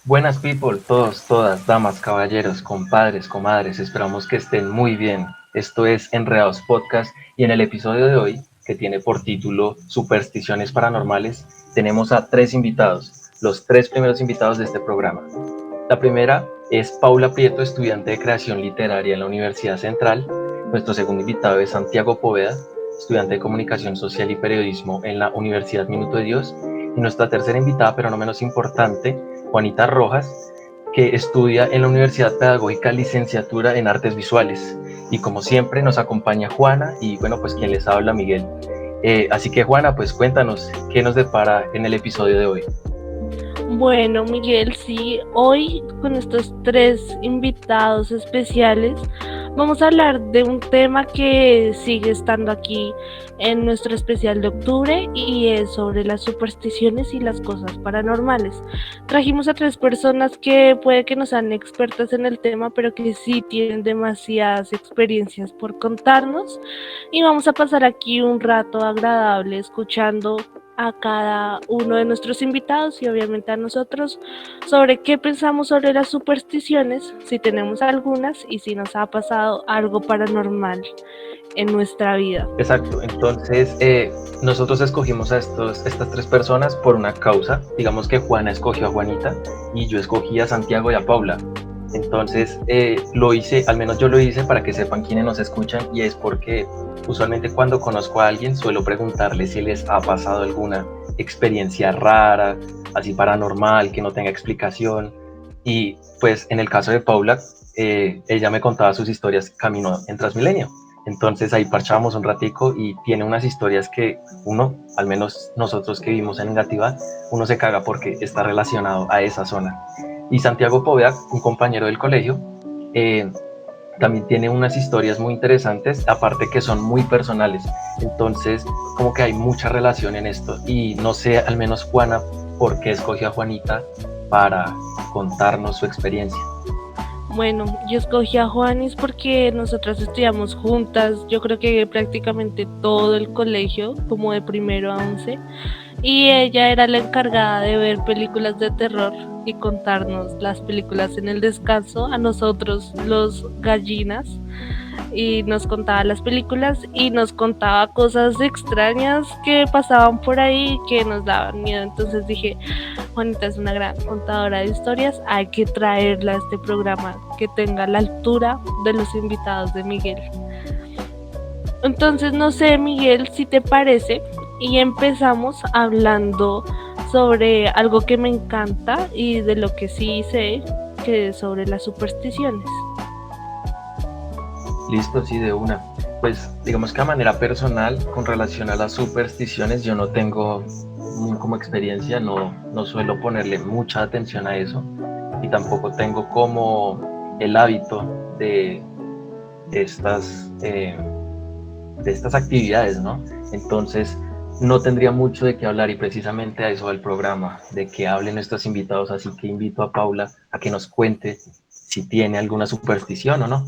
Buenas people, todos, todas, damas, caballeros, compadres, comadres, esperamos que estén muy bien. Esto es Enredados Podcast y en el episodio de hoy, que tiene por título Supersticiones Paranormales, tenemos a tres invitados, los tres primeros invitados de este programa. La primera es Paula Prieto, estudiante de creación literaria en la Universidad Central. Nuestro segundo invitado es Santiago Poveda, estudiante de comunicación social y periodismo en la Universidad Minuto de Dios. Y nuestra tercera invitada, pero no menos importante, Juanita Rojas, que estudia en la Universidad Pedagógica licenciatura en Artes Visuales. Y como siempre nos acompaña Juana y bueno, pues quien les habla, Miguel. Así que Juana, pues cuéntanos qué nos depara en el episodio de hoy. Bueno, Miguel, sí, hoy con estos tres invitados especiales vamos a hablar de un tema que sigue estando aquí en nuestro especial de octubre y es sobre las supersticiones y las cosas paranormales. Trajimos a tres personas que puede que no sean expertas en el tema, pero que sí tienen demasiadas experiencias por contarnos y vamos a pasar aquí un rato agradable escuchando a cada uno de nuestros invitados y obviamente a nosotros sobre qué pensamos sobre las supersticiones, si tenemos algunas y si nos ha pasado algo paranormal en nuestra vida. Exacto, entonces nosotros escogimos a estas tres personas por una causa. Digamos que Juana escogió a Juanita y yo escogí a Santiago y a Paula. Entonces lo hice, al menos yo lo hice para que sepan quiénes nos escuchan, y es porque usualmente cuando conozco a alguien suelo preguntarle si les ha pasado alguna experiencia rara, así paranormal, que no tenga explicación. Y pues en el caso de Paula, ella me contaba sus historias camino en Transmilenio. Entonces ahí parchábamos un ratico y tiene unas historias que uno, al menos nosotros que vivimos en Engativá, uno se caga porque está relacionado a esa zona. Y Santiago Poveda, un compañero del colegio, eh, también tiene unas historias muy interesantes, aparte que son muy personales. Entonces, como que hay mucha relación en esto. Y no sé, al menos Juana, por qué escogió a Juanita para contarnos su experiencia. Bueno, yo escogí a Juanis porque nosotras estudiamos juntas, yo creo que prácticamente todo el colegio, como de primero a 11, y ella era la encargada de ver películas de terror y contarnos las películas en el descanso a nosotros los gallinas, y nos contaba las películas y nos contaba cosas extrañas que pasaban por ahí que nos daban miedo. Entonces dije, Juanita es una gran contadora de historias, hay que traerla a este programa que tenga la altura de los invitados de Miguel. Entonces no sé, Miguel, si te parece, y empezamos hablando sobre algo que me encanta y de lo que sí sé, que es sobre las supersticiones. Listo, sí, de una. Pues digamos que a manera personal, con relación a las supersticiones, yo no tengo como experiencia, no suelo ponerle mucha atención a eso, y tampoco tengo como el hábito estas, eh, de estas actividades, ¿no? Entonces, no tendría mucho de qué hablar, y precisamente a eso va el programa, de que hablen estos invitados, así que invito a Paula a que nos cuente si tiene alguna superstición o no.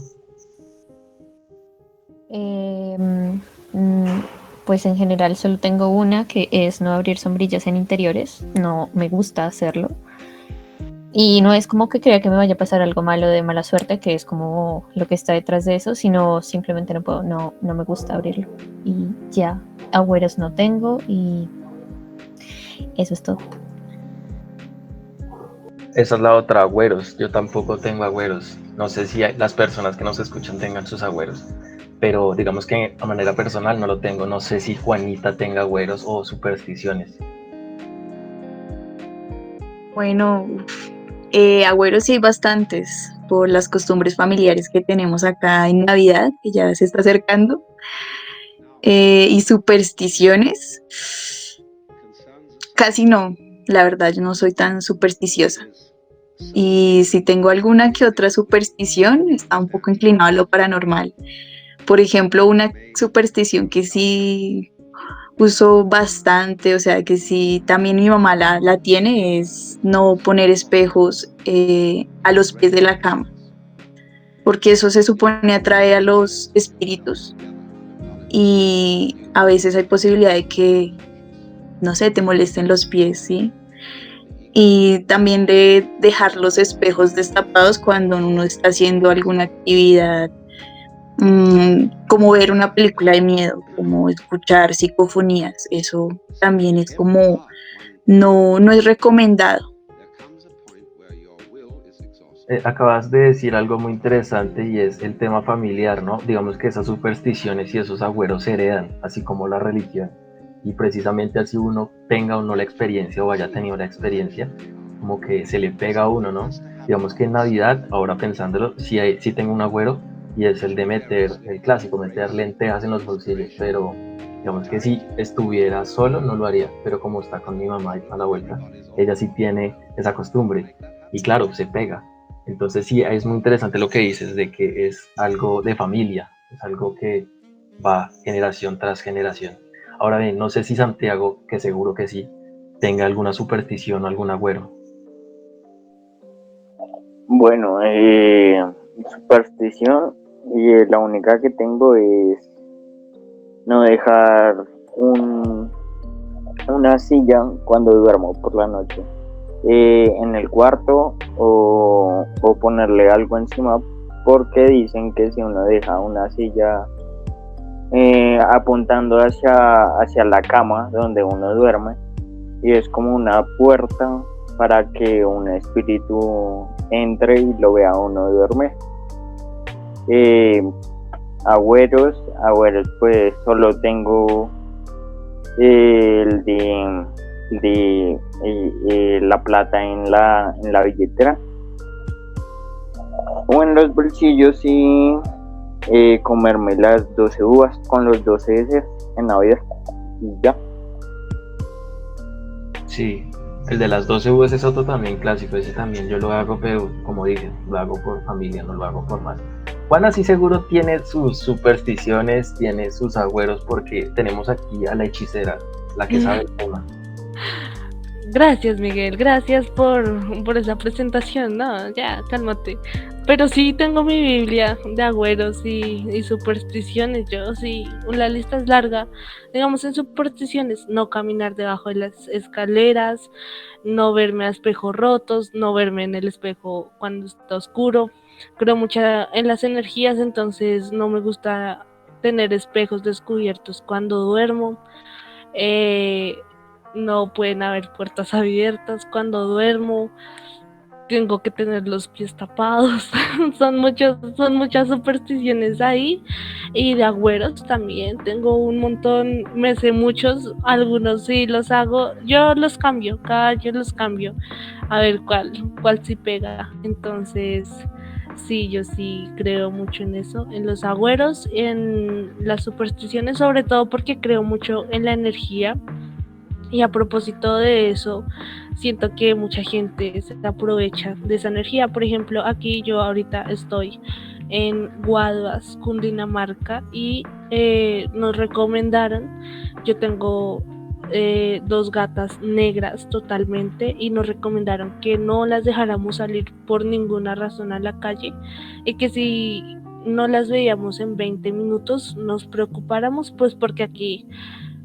Em, mm, pues en general solo tengo una que es no abrir sombrillas en interiores. No me gusta hacerlo. Y no es como que crea que me vaya a pasar algo malo de mala suerte, que es como lo que está detrás de eso, sino simplemente no puedo, no me gusta abrirlo. Y ya, agüeros no tengo y eso es todo. Esa es la otra, agüeros. Yo tampoco tengo agüeros. No sé si las personas que nos escuchan tengan sus agüeros, pero digamos que a manera personal no lo tengo. No sé si Juanita tenga agüeros o supersticiones. Bueno, agüeros sí hay bastantes por las costumbres familiares que tenemos acá en Navidad, que ya se está acercando, y supersticiones, casi no, la verdad, yo no soy tan supersticiosa. Y si tengo alguna que otra superstición, está un poco inclinado a lo paranormal. Por ejemplo, una superstición que sí uso bastante, o sea que sí también mi mamá la tiene, es no poner espejos a los pies de la cama, porque eso se supone atrae a los espíritus y a veces hay posibilidad de que, no sé, te molesten los pies, ¿sí? Y también de dejar los espejos destapados cuando uno está haciendo alguna actividad, como ver una película de miedo, como escuchar psicofonías. Eso también es como, no es recomendado. Acabas de decir algo muy interesante y es el tema familiar, ¿no? Digamos que esas supersticiones y esos agüeros se heredan, así como la religión. Y precisamente así uno tenga o no la experiencia o haya tenido la experiencia, como que se le pega a uno, ¿no? Digamos que en Navidad, ahora pensándolo, sí tengo un agüero y es el de meter, el clásico, meter lentejas en los bolsillos, pero digamos que si estuviera solo no lo haría, pero como está con mi mamá y a la vuelta, ella sí tiene esa costumbre y claro, se pega. Entonces sí, es muy interesante lo que dices de que es algo de familia, es algo que va generación tras generación. Ahora bien, no sé si Santiago, que seguro que sí, tenga alguna superstición o algún agüero. Bueno, superstición, y la única que tengo es no dejar una silla cuando duermo por la noche en el cuarto o ponerle algo encima, porque dicen que si uno deja una silla apuntando hacia la cama donde uno duerme, y es como una puerta para que un espíritu entre y lo vea uno dormir. Agüeros, pues solo tengo el de la plata en la billetera o en los bolsillos, y comerme las 12 uvas con los 12 deseos en Navidad y ya. Sí, el de las 12 uvas es otro también clásico, ese también yo lo hago, pero como dije, lo hago por familia, no lo hago por más. Juana sí seguro tiene sus supersticiones, tiene sus agüeros, porque tenemos aquí a la hechicera, la que sabe el tema. Gracias, Miguel, gracias por esa presentación. No, ya, cálmate. Pero sí tengo mi Biblia de agüeros y supersticiones. Yo sí, la lista es larga. Digamos, en supersticiones, no caminar debajo de las escaleras, no verme a espejos rotos, no verme en el espejo cuando está oscuro. Creo mucho en las energías, entonces no me gusta tener espejos descubiertos cuando duermo. Eh, no pueden haber puertas abiertas cuando duermo. Tengo que tener los pies tapados. son muchas supersticiones ahí. Y de agüeros también tengo un montón. Me sé muchos, algunos sí los hago. Yo los cambio, cada año los cambio. A ver cuál sí pega. Entonces, sí, yo sí creo mucho en eso, en los agüeros, en las supersticiones, sobre todo porque creo mucho en la energía. Y a propósito de eso, siento que mucha gente se aprovecha de esa energía. Por ejemplo, aquí yo ahorita estoy en Guaduas, Cundinamarca, y nos recomendaron, yo tengo 2 gatas negras totalmente, y nos recomendaron que no las dejáramos salir por ninguna razón a la calle, y que si no las veíamos en 20 minutos nos preocupáramos, pues porque aquí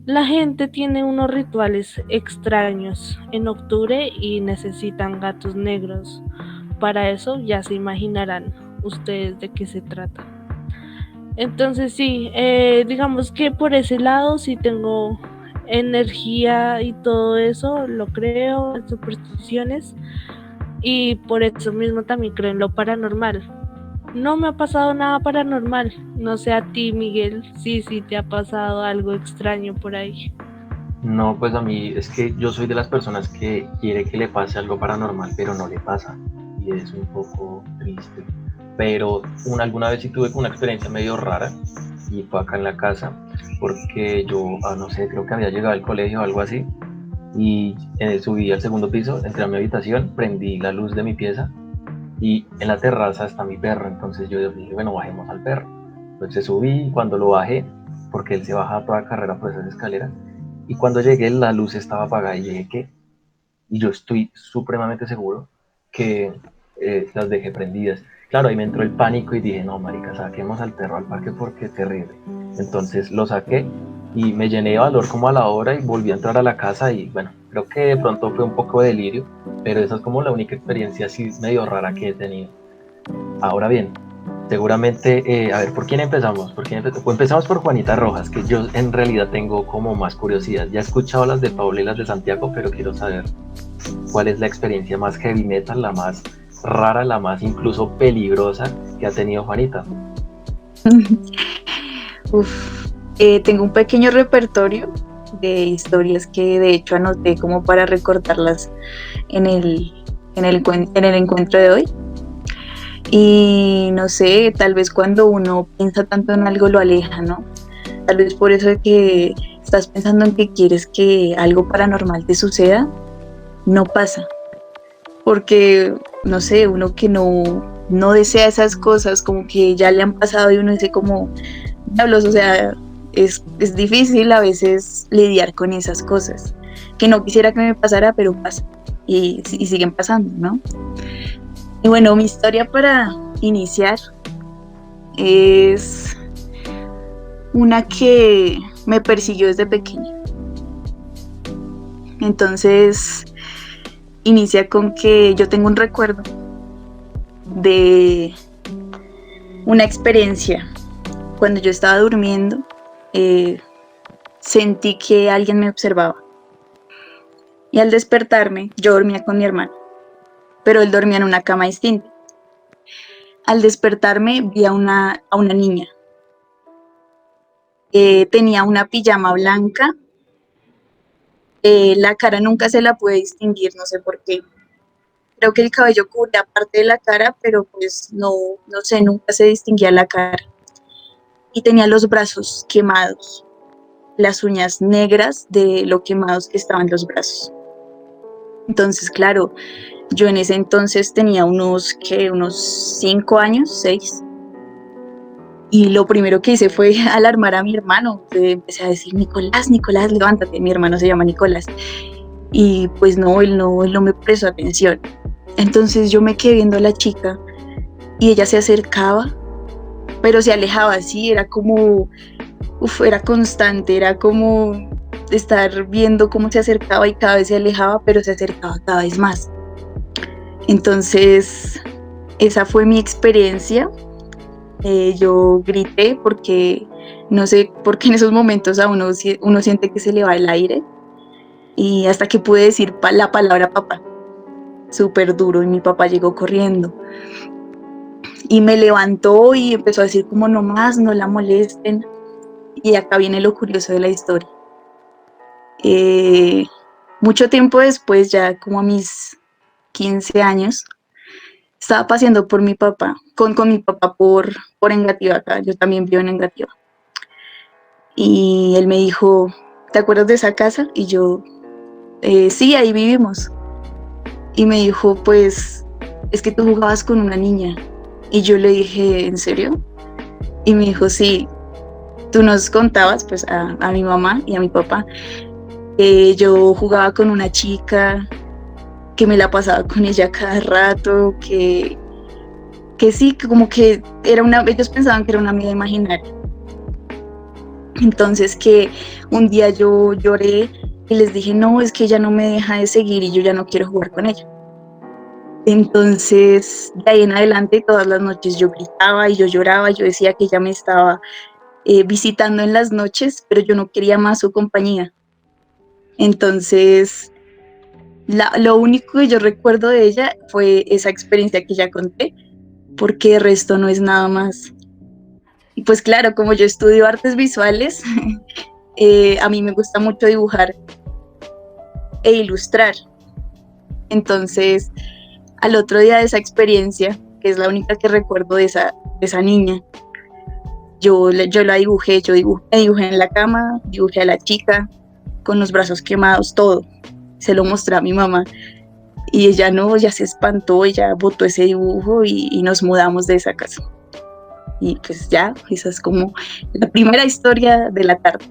la gente tiene unos rituales extraños en octubre y necesitan gatos negros. Para eso ya se imaginarán ustedes de qué se trata. Entonces sí, digamos que por ese lado sí tengo energía y todo eso, lo creo, en supersticiones, y por eso mismo también creo en lo paranormal. No me ha pasado nada paranormal. No sé a ti, Miguel, sí te ha pasado algo extraño por ahí. No, pues a mí es que yo soy de las personas que quiere que le pase algo paranormal, pero no le pasa. Y es un poco triste. Pero alguna vez sí tuve una experiencia medio rara y fue acá en la casa, porque yo, no sé, creo que había llegado al colegio o algo así y subí al segundo piso, entré a mi habitación, prendí la luz de mi pieza y en la terraza está mi perro, entonces yo dije, bueno, bajemos al perro. Entonces subí, cuando lo bajé, porque él se baja a toda carrera por esas escaleras, y cuando llegué la luz estaba apagada y dije, ¿qué? Y yo estoy supremamente seguro que las dejé prendidas. Claro, ahí me entró el pánico y dije, no, marica, saquemos al perro al parque porque es terrible. Entonces lo saqué y me llené de valor como a la hora y volví a entrar a la casa y bueno, Creo que de pronto fue un poco de delirio, pero esa es como la única experiencia así medio rara que he tenido. Ahora bien, seguramente, a ver, ¿por quién empezamos? Pues empezamos por Juanita Rojas, que yo en realidad tengo como más curiosidad. Ya he escuchado las de Paula y las de Santiago, pero quiero saber cuál es la experiencia más heavy metal, la más rara, la más incluso peligrosa que ha tenido Juanita. Uf, tengo un pequeño repertorio de historias que de hecho anoté como para recordarlas en el encuentro de hoy. Y no sé, tal vez cuando uno piensa tanto en algo lo aleja, ¿no? Tal vez por eso de que estás pensando en que quieres que algo paranormal te suceda, no pasa. Porque, no sé, uno que no desea esas cosas, como que ya le han pasado y uno dice como, diablos, o sea, es difícil a veces lidiar con esas cosas. Que no quisiera que me pasara, pero pasa. Y siguen pasando, ¿no? Y bueno, mi historia para iniciar es una que me persiguió desde pequeña. Entonces, inicia con que yo tengo un recuerdo de una experiencia. Cuando yo estaba durmiendo, sentí que alguien me observaba. Y al despertarme, yo dormía con mi hermano, pero él dormía en una cama distinta. Al despertarme vi a una niña. Tenía una pijama blanca. La cara nunca se la pude distinguir, no sé por qué. Creo que el cabello cubría parte de la cara, pero pues no sé, nunca se distinguía la cara. Y tenía los brazos quemados, las uñas negras de lo quemados que estaban los brazos. Entonces, claro, yo en ese entonces tenía unos 5 años, 6. Y lo primero que hice fue alarmar a mi hermano. Empecé a decir, Nicolás, Nicolás, levántate. Mi hermano se llama Nicolás. Y pues no, él no me prestó atención. Entonces yo me quedé viendo a la chica y ella se acercaba, pero se alejaba así, era como, era constante, era como estar viendo cómo se acercaba y cada vez se alejaba, pero se acercaba cada vez más. Entonces, esa fue mi experiencia. Yo grité porque no sé por qué en esos momentos a uno siente que se le va el aire, y hasta que pude decir la palabra papá, súper duro, y mi papá llegó corriendo y me levantó y empezó a decir como no más, no la molesten. Y acá viene lo curioso de la historia. Mucho tiempo después, ya como a mis 15 años, estaba paseando por mi papá, con mi papá por Engativá, acá, yo también vivo en Engativá. Y él me dijo, ¿te acuerdas de esa casa? Y yo, sí, ahí vivimos. Y me dijo, pues, es que tú jugabas con una niña. Y yo le dije, ¿en serio? Y me dijo, sí, tú nos contabas, pues, a mi mamá y a mi papá, yo jugaba con una chica, que me la pasaba con ella cada rato, que sí, que como que ellos pensaban que era una amiga imaginaria. Entonces que un día yo lloré y les dije, no, es que ella no me deja de seguir y yo ya no quiero jugar con ella. Entonces, de ahí en adelante, todas las noches yo gritaba y yo lloraba, yo decía que ella me estaba visitando en las noches, pero yo no quería más su compañía. Entonces, lo único que yo recuerdo de ella fue esa experiencia que ya conté, porque el resto no es nada más. Y pues claro, como yo estudio artes visuales, a mí me gusta mucho dibujar e ilustrar. Entonces, al otro día de esa experiencia, que es la única que recuerdo de esa niña, yo la dibujé, me dibujé en la cama, dibujé a la chica con los brazos quemados, todo. Se lo mostré a mi mamá y ella ya se espantó, ella botó ese dibujo y nos mudamos de esa casa. Y pues ya, esa es como la primera historia de la tarde.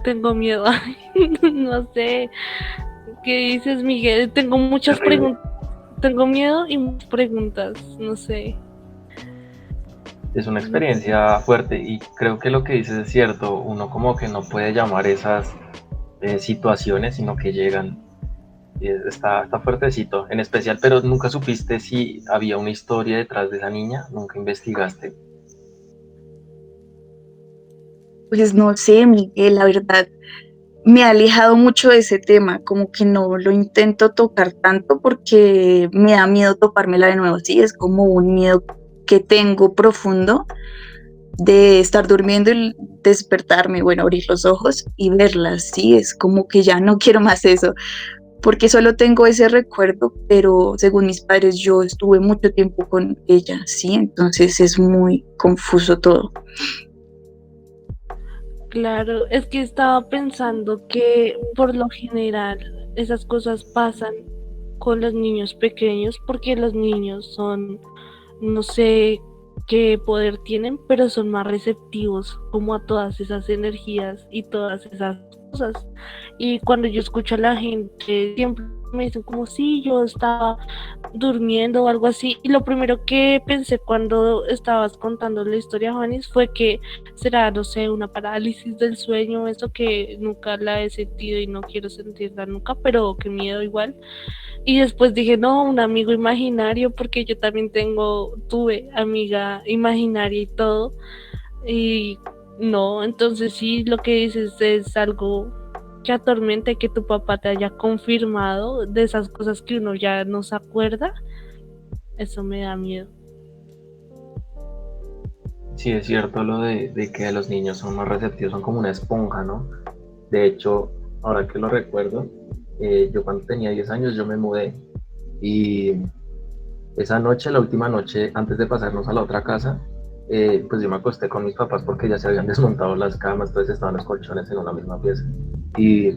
Tengo miedo, no sé. ¿Qué dices, Miguel? Tengo muchas preguntas. Tengo miedo y muchas preguntas, no sé. Es una experiencia fuerte y creo que lo que dices es cierto. Uno como que no puede llamar esas situaciones, sino que llegan. Está fuertecito, en especial, pero nunca supiste si había una historia detrás de esa niña, nunca investigaste. Pues no sé, Miguel, la verdad, me ha alejado mucho de ese tema, como que no lo intento tocar tanto porque me da miedo topármela de nuevo, sí, es como un miedo que tengo profundo de estar durmiendo y despertarme, bueno, abrir los ojos y verla, sí, es como que ya no quiero más eso, porque solo tengo ese recuerdo, pero según mis padres yo estuve mucho tiempo con ella, sí, entonces es muy confuso todo. Claro, es que estaba pensando que por lo general esas cosas pasan con los niños pequeños porque los niños son, no sé qué poder tienen, pero son más receptivos como a todas esas energías y todas esas cosas. Y cuando yo escucho a la gente, siempre me dicen como si yo estaba durmiendo o algo así. Y lo primero que pensé cuando estabas contando la historia, Juanis, fue que será, no sé, una parálisis del sueño, eso que nunca la he sentido y no quiero sentirla nunca, pero qué miedo igual. Y después dije, no, un amigo imaginario, porque yo también tuve amiga imaginaria y todo. Y no, entonces sí, lo que dices es algo que atormenta y que tu papá te haya confirmado de esas cosas que uno ya no se acuerda. Eso me da miedo. Sí, es cierto lo de que los niños son más receptivos, son como una esponja, ¿no? De hecho, ahora que lo recuerdo, yo cuando tenía 10 años yo me mudé y esa noche, la última noche, antes de pasarnos a la otra casa, pues yo me acosté con mis papás porque ya se habían desmontado las camas, entonces estaban los colchones en una misma pieza. Y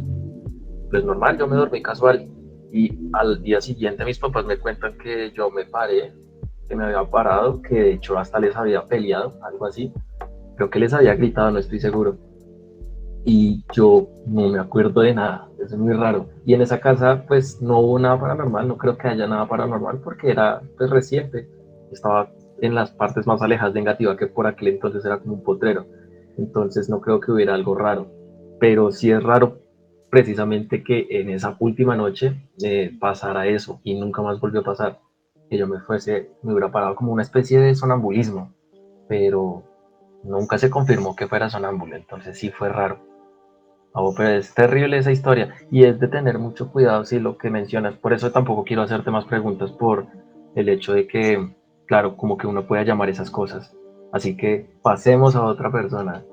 pues normal, yo me dormí casual. Y al día siguiente mis papás me cuentan que yo me paré, que me había parado, que de hecho hasta les había peleado, algo así. Creo que les había gritado, no estoy seguro. Y yo no me acuerdo de nada, eso es muy raro. Y en esa casa pues no hubo nada paranormal, no creo que haya nada paranormal porque era pues reciente, estaba en las partes más alejadas de Engativá, que por aquel entonces era como un potrero, entonces no creo que hubiera algo raro, pero sí es raro precisamente que en esa última noche pasara eso y nunca más volvió a pasar, que yo me hubiera parado como una especie de sonambulismo, pero nunca se confirmó que fuera sonámbulo, entonces sí fue raro. Oh, pero es terrible esa historia y es de tener mucho cuidado si lo que mencionas. Por eso tampoco quiero hacerte más preguntas por el hecho de que, claro, como que uno pueda llamar esas cosas. Así que pasemos a otra persona.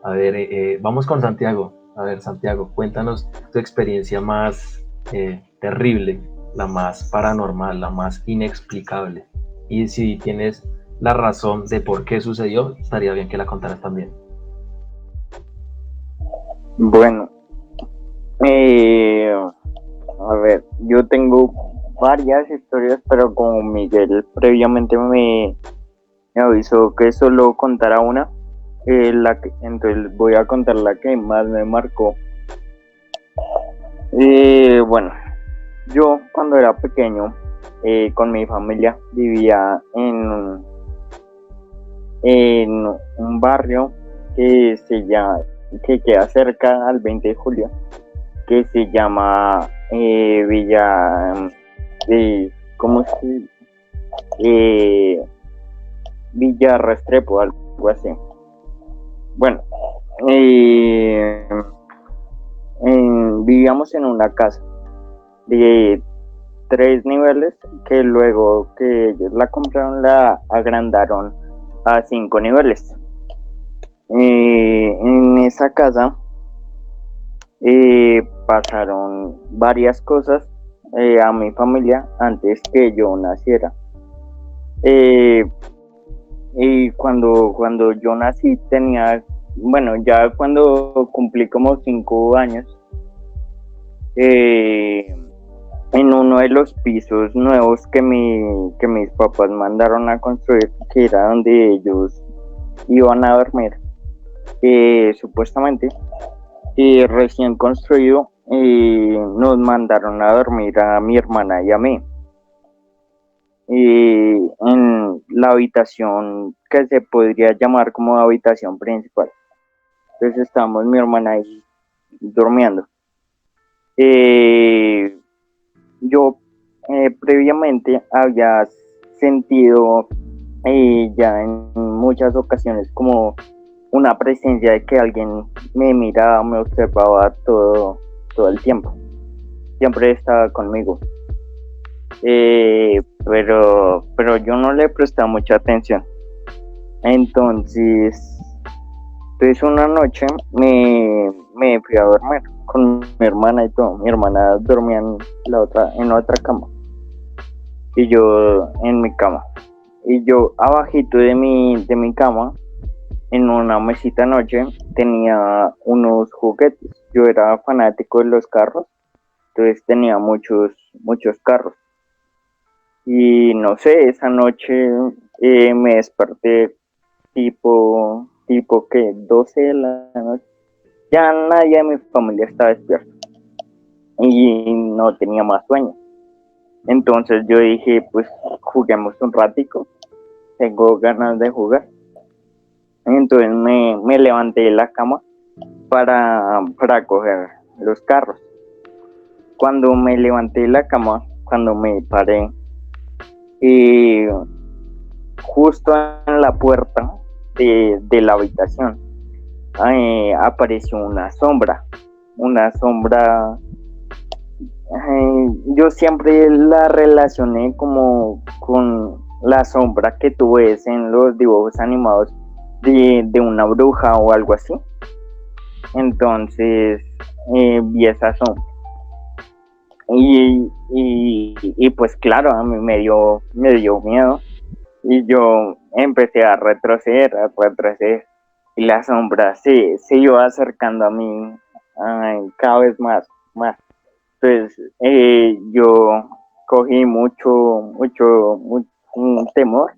A ver, vamos con Santiago. A ver, Santiago, cuéntanos tu experiencia más terrible, la más paranormal, la más inexplicable. Y si tienes la razón de por qué sucedió, estaría bien que la contaras también. Bueno, a ver, yo tengo varias historias, pero como Miguel previamente me avisó que solo contara una, entonces voy a contar la que más me marcó. Bueno, yo cuando era pequeño, con mi familia, vivía en un barrio que queda cerca al 20 de julio, que se llama Villa, ¿cómo se? Villa Restrepo, algo así. Bueno, eh, vivíamos en una casa de 3 niveles que luego que ellos la compraron la agrandaron a 5 niveles. En esa casa pasaron varias cosas a mi familia antes que yo naciera. Y cuando yo nací bueno, ya cuando cumplí como 5 años, en uno de los pisos nuevos que mis papás mandaron a construir, que era donde ellos iban a dormir, supuestamente, recién construido, nos mandaron a dormir a mi hermana y a mí. En la habitación que se podría llamar como habitación principal. Entonces estábamos mi hermana ahí durmiendo. Eh, yo previamente había sentido ya en muchas ocasiones como una presencia de que alguien me miraba, me observaba todo el tiempo. Siempre estaba conmigo. Pero yo no le prestaba mucha atención. Entonces una noche me fui a dormir con mi hermana y todo. Mi hermana dormía en otra cama y yo en mi cama. Y yo abajito de mi cama, en una mesita noche, tenía unos juguetes. Yo era fanático de los carros, entonces tenía muchos carros. Y no sé, esa noche me desperté tipo que 12 de la noche. Ya nadie de mi familia estaba despierto y no tenía más sueño. Entonces yo dije, pues juguemos un ratico, tengo ganas de jugar. Entonces me levanté de la cama para coger los carros. Cuando me levanté de la cama, cuando me paré, justo en la puerta de la habitación apareció una sombra. Yo siempre la relacioné como con la sombra que tú ves en los dibujos animados de una bruja o algo así. Entonces vi esa sombra y pues claro, a mí me dio miedo y yo empecé a retroceder y la sombra se iba acercando a mí cada vez más. Entonces yo cogí mucho temor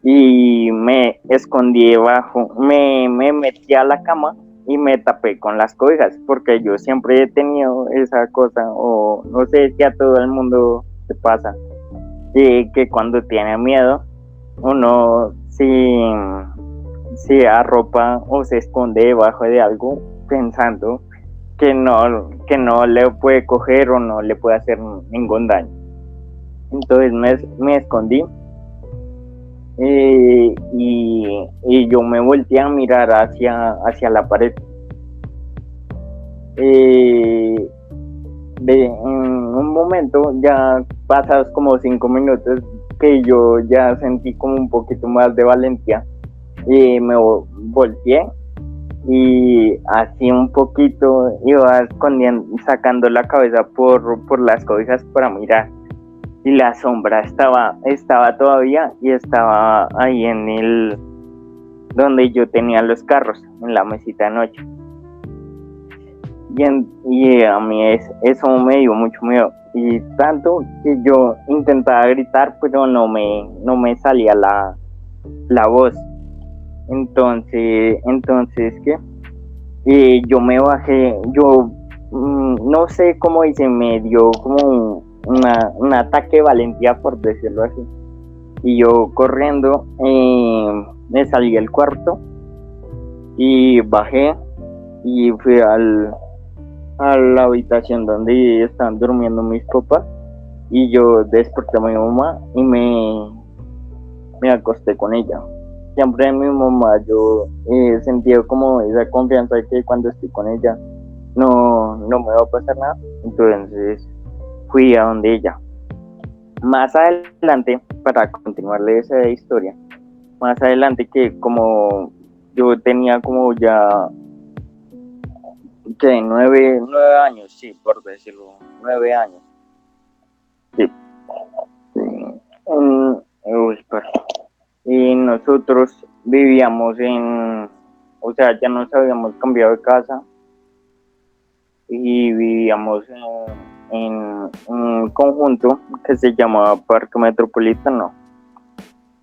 y me escondí debajo, me metí a la cama y me tapé con las cobijas, porque yo siempre he tenido esa cosa, o no sé si a todo el mundo te pasa, que cuando tiene miedo uno se arropa o se esconde debajo de algo pensando que no le puede coger o no le puede hacer ningún daño. Entonces me escondí y yo me volteé a mirar hacia la pared. En un momento, ya pasados como 5 minutos, que yo ya sentí como un poquito más de valentía, y me volteé y así un poquito iba escondiendo, sacando la cabeza por las cobijas para mirar, y la sombra estaba todavía y estaba ahí en donde yo tenía los carros, en la mesita de noche. Y a mí eso me dio mucho miedo, y tanto que yo intentaba gritar, pero no me salía la voz. Entonces ¿qué? Y yo me bajé, no sé cómo hice, me dio como un ataque de valentía, por decirlo así. Y yo corriendo me salí del cuarto y bajé y fui a la habitación donde estaban durmiendo mis papás, y yo desperté a mi mamá y me acosté con ella. Siempre mi mamá, yo he sentido como esa confianza de que cuando estoy con ella no me va a pasar nada. Entonces fui a donde ella. Más adelante, para continuarle esa historia, más adelante, que como yo tenía como ya que 9 años, sí, por decirlo, 9 años. Sí. Perdón. Y nosotros vivíamos o sea, ya nos habíamos cambiado de casa y vivíamos en un conjunto que se llamaba Parque Metropolitano,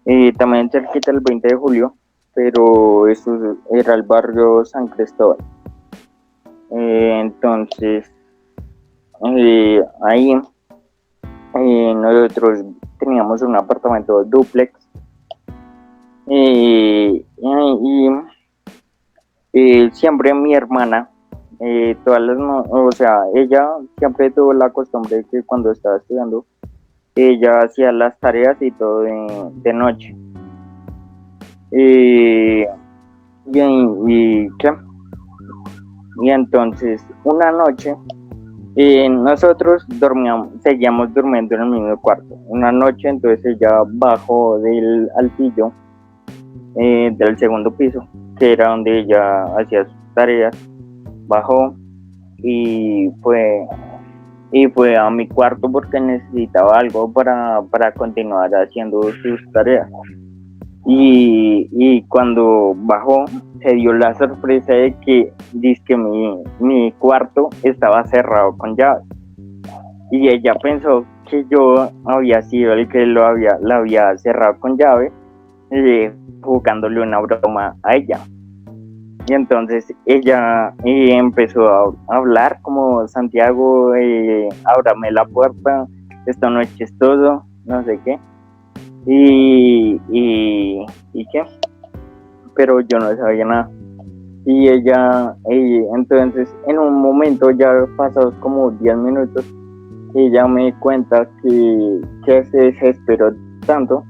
y también cerquita del 20 de julio, pero eso era el barrio San Cristóbal. Entonces ahí nosotros teníamos un apartamento dúplex, y siempre mi hermana todas las o sea, ella siempre tuvo la costumbre de que cuando estaba estudiando, ella hacía las tareas y todo de noche. Y, ¿qué? Y entonces, una noche, nosotros seguíamos durmiendo en el mismo cuarto. Una noche, entonces ella bajó del altillo del segundo piso, que era donde ella hacía sus tareas, bajó y fue a mi cuarto porque necesitaba algo para continuar haciendo sus tareas. Y cuando bajó, se dio la sorpresa de que dizque mi cuarto estaba cerrado con llave. Y ella pensó que yo había sido el que la había cerrado con llave, jugándole una broma a ella. Y entonces ella empezó a hablar como: Santiago, ábrame la puerta, esta no es chistoso, no sé qué. ¿Y qué? Pero yo no sabía nada. Y ella, entonces en un momento, ya pasados como 10 minutos, ella me cuenta que se desesperó tanto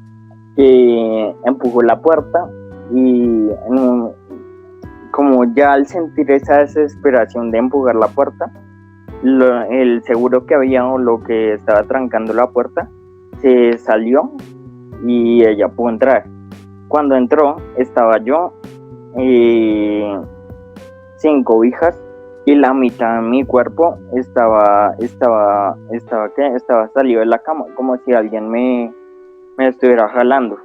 que empujó la puerta y como ya al sentir esa desesperación de empujar la puerta, el seguro que había o lo que estaba trancando la puerta se salió y ella pudo entrar. Cuando entró estaba yo sin cobijas y la mitad de mi cuerpo estaba salido de la cama, como si alguien me estuviera jalando.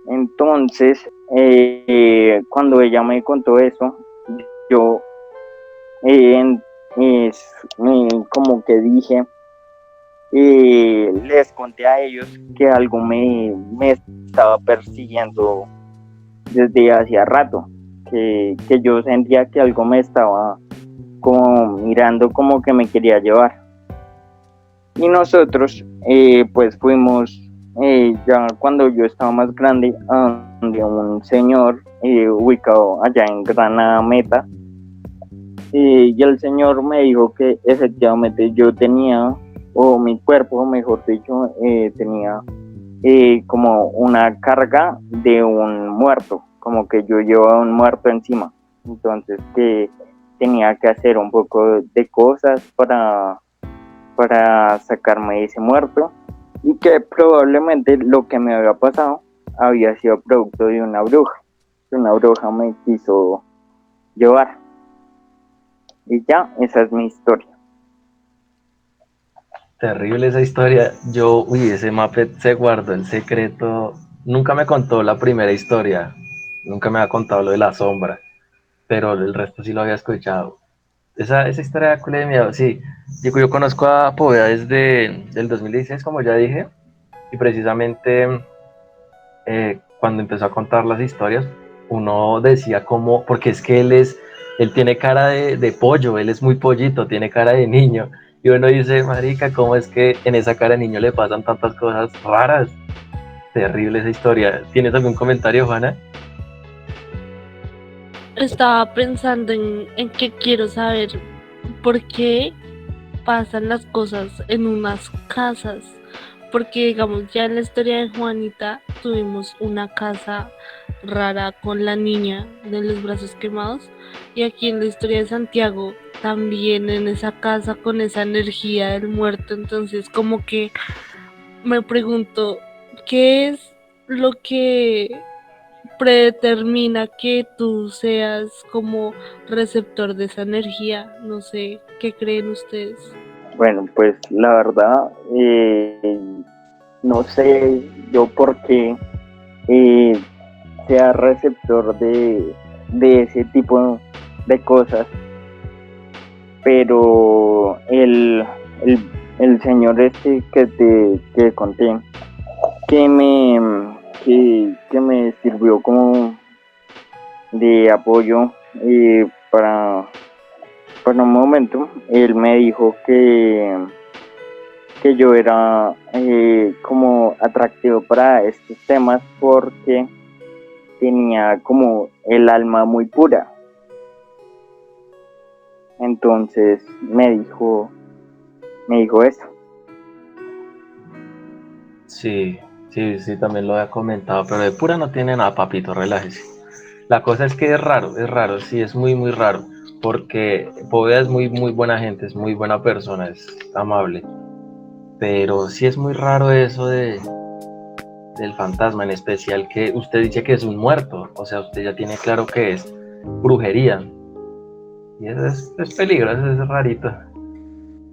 Entonces, cuando ella me contó eso, yo como que dije, les conté a ellos que algo me estaba persiguiendo desde hacía rato, que yo sentía que algo me estaba como mirando, como que me quería llevar. Y nosotros pues fuimos, ya cuando yo estaba más grande, a donde un señor ubicado allá en Granada Meta, y el señor me dijo que efectivamente yo tenía, o mi cuerpo mejor dicho, tenía como una carga de un muerto, como que yo llevaba un muerto encima. Entonces que tenía que hacer un poco de cosas para sacarme de ese muerto, y que probablemente lo que me había pasado había sido producto de una bruja. Una bruja me quiso llevar. Y ya, esa es mi historia. Terrible esa historia. Ese Muppet se guardó el secreto. Nunca me contó la primera historia. Nunca me ha contado lo de la sombra. Pero el resto sí lo había escuchado. Esa historia de culé de miedo, sí. Yo conozco a Poveda desde el 2016, como ya dije. Y precisamente cuando empezó a contar las historias, uno decía como, porque es que él tiene cara de pollo, él es muy pollito, tiene cara de niño. Y uno dice, marica, ¿cómo es que en esa cara de niño le pasan tantas cosas raras? Terrible esa historia. ¿Tienes algún comentario, Juana? Estaba pensando en que quiero saber por qué pasan las cosas en unas casas. Porque digamos, ya en la historia de Juanita tuvimos una casa rara con la niña de los brazos quemados, y aquí en la historia de Santiago también en esa casa con esa energía del muerto. Entonces como que me pregunto, ¿qué es lo que predetermina que tú seas como receptor de esa energía? No sé, ¿qué creen ustedes? Bueno, pues la verdad, no sé yo por qué sea receptor de ese tipo de cosas, pero el señor este que conté, que me sirvió como de apoyo para un momento, él me dijo que yo era como atractivo para estos temas porque tenía como el alma muy pura. Entonces me dijo eso. Sí, sí, también lo había comentado, pero de pura no tiene nada, papito, relájese. La cosa es que es raro, sí, es muy, muy raro, porque Poveda es muy, muy buena gente, es muy buena persona, es amable, pero sí es muy raro eso del fantasma, en especial que usted dice que es un muerto, o sea, usted ya tiene claro que es brujería, y eso es peligroso, es rarito.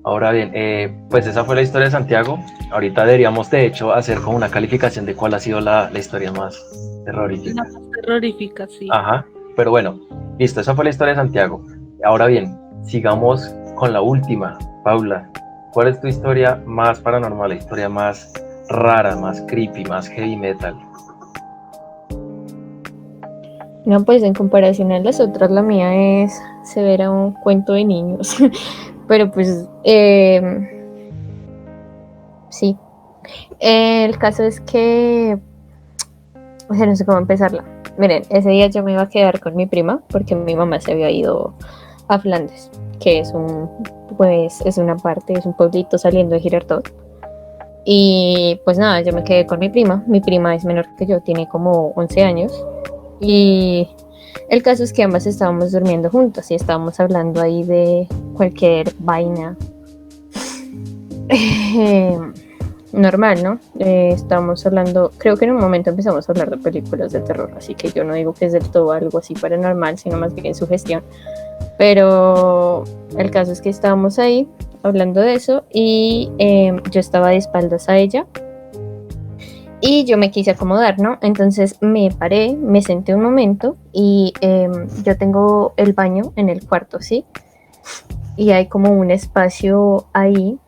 Ahora bien, pues esa fue la historia de Santiago. Ahorita deberíamos, de hecho, hacer como una calificación de cuál ha sido la historia más terrorífica. La más terrorífica, sí. Ajá, pero bueno, listo, esa fue la historia de Santiago. Ahora bien, sigamos con la última. Paula, ¿cuál es tu historia más paranormal, la historia más rara, más creepy, más heavy metal? No, pues en comparación a las otras, la mía es severa un cuento de niños. Pero pues, sí. El caso es que, o sea, no sé cómo empezarla. Miren, ese día yo me iba a quedar con mi prima porque mi mamá se había ido a Flandes, que es es una parte, es un pueblito saliendo de Girardot. Y pues nada, yo me quedé con mi prima. Mi prima es menor que yo, tiene como 11 años. Y el caso es que ambas estábamos durmiendo juntas y estábamos hablando ahí de cualquier vaina normal, ¿no? Estábamos hablando, creo que en un momento empezamos a hablar de películas de terror, así que yo no digo que es del todo algo así paranormal, sino más bien sugestión. Pero el caso es que estábamos ahí hablando de eso y yo estaba de espaldas a ella y yo me quise acomodar, ¿no? Entonces me paré, me senté un momento y yo tengo el baño en el cuarto, ¿sí? Y hay como un espacio ahí,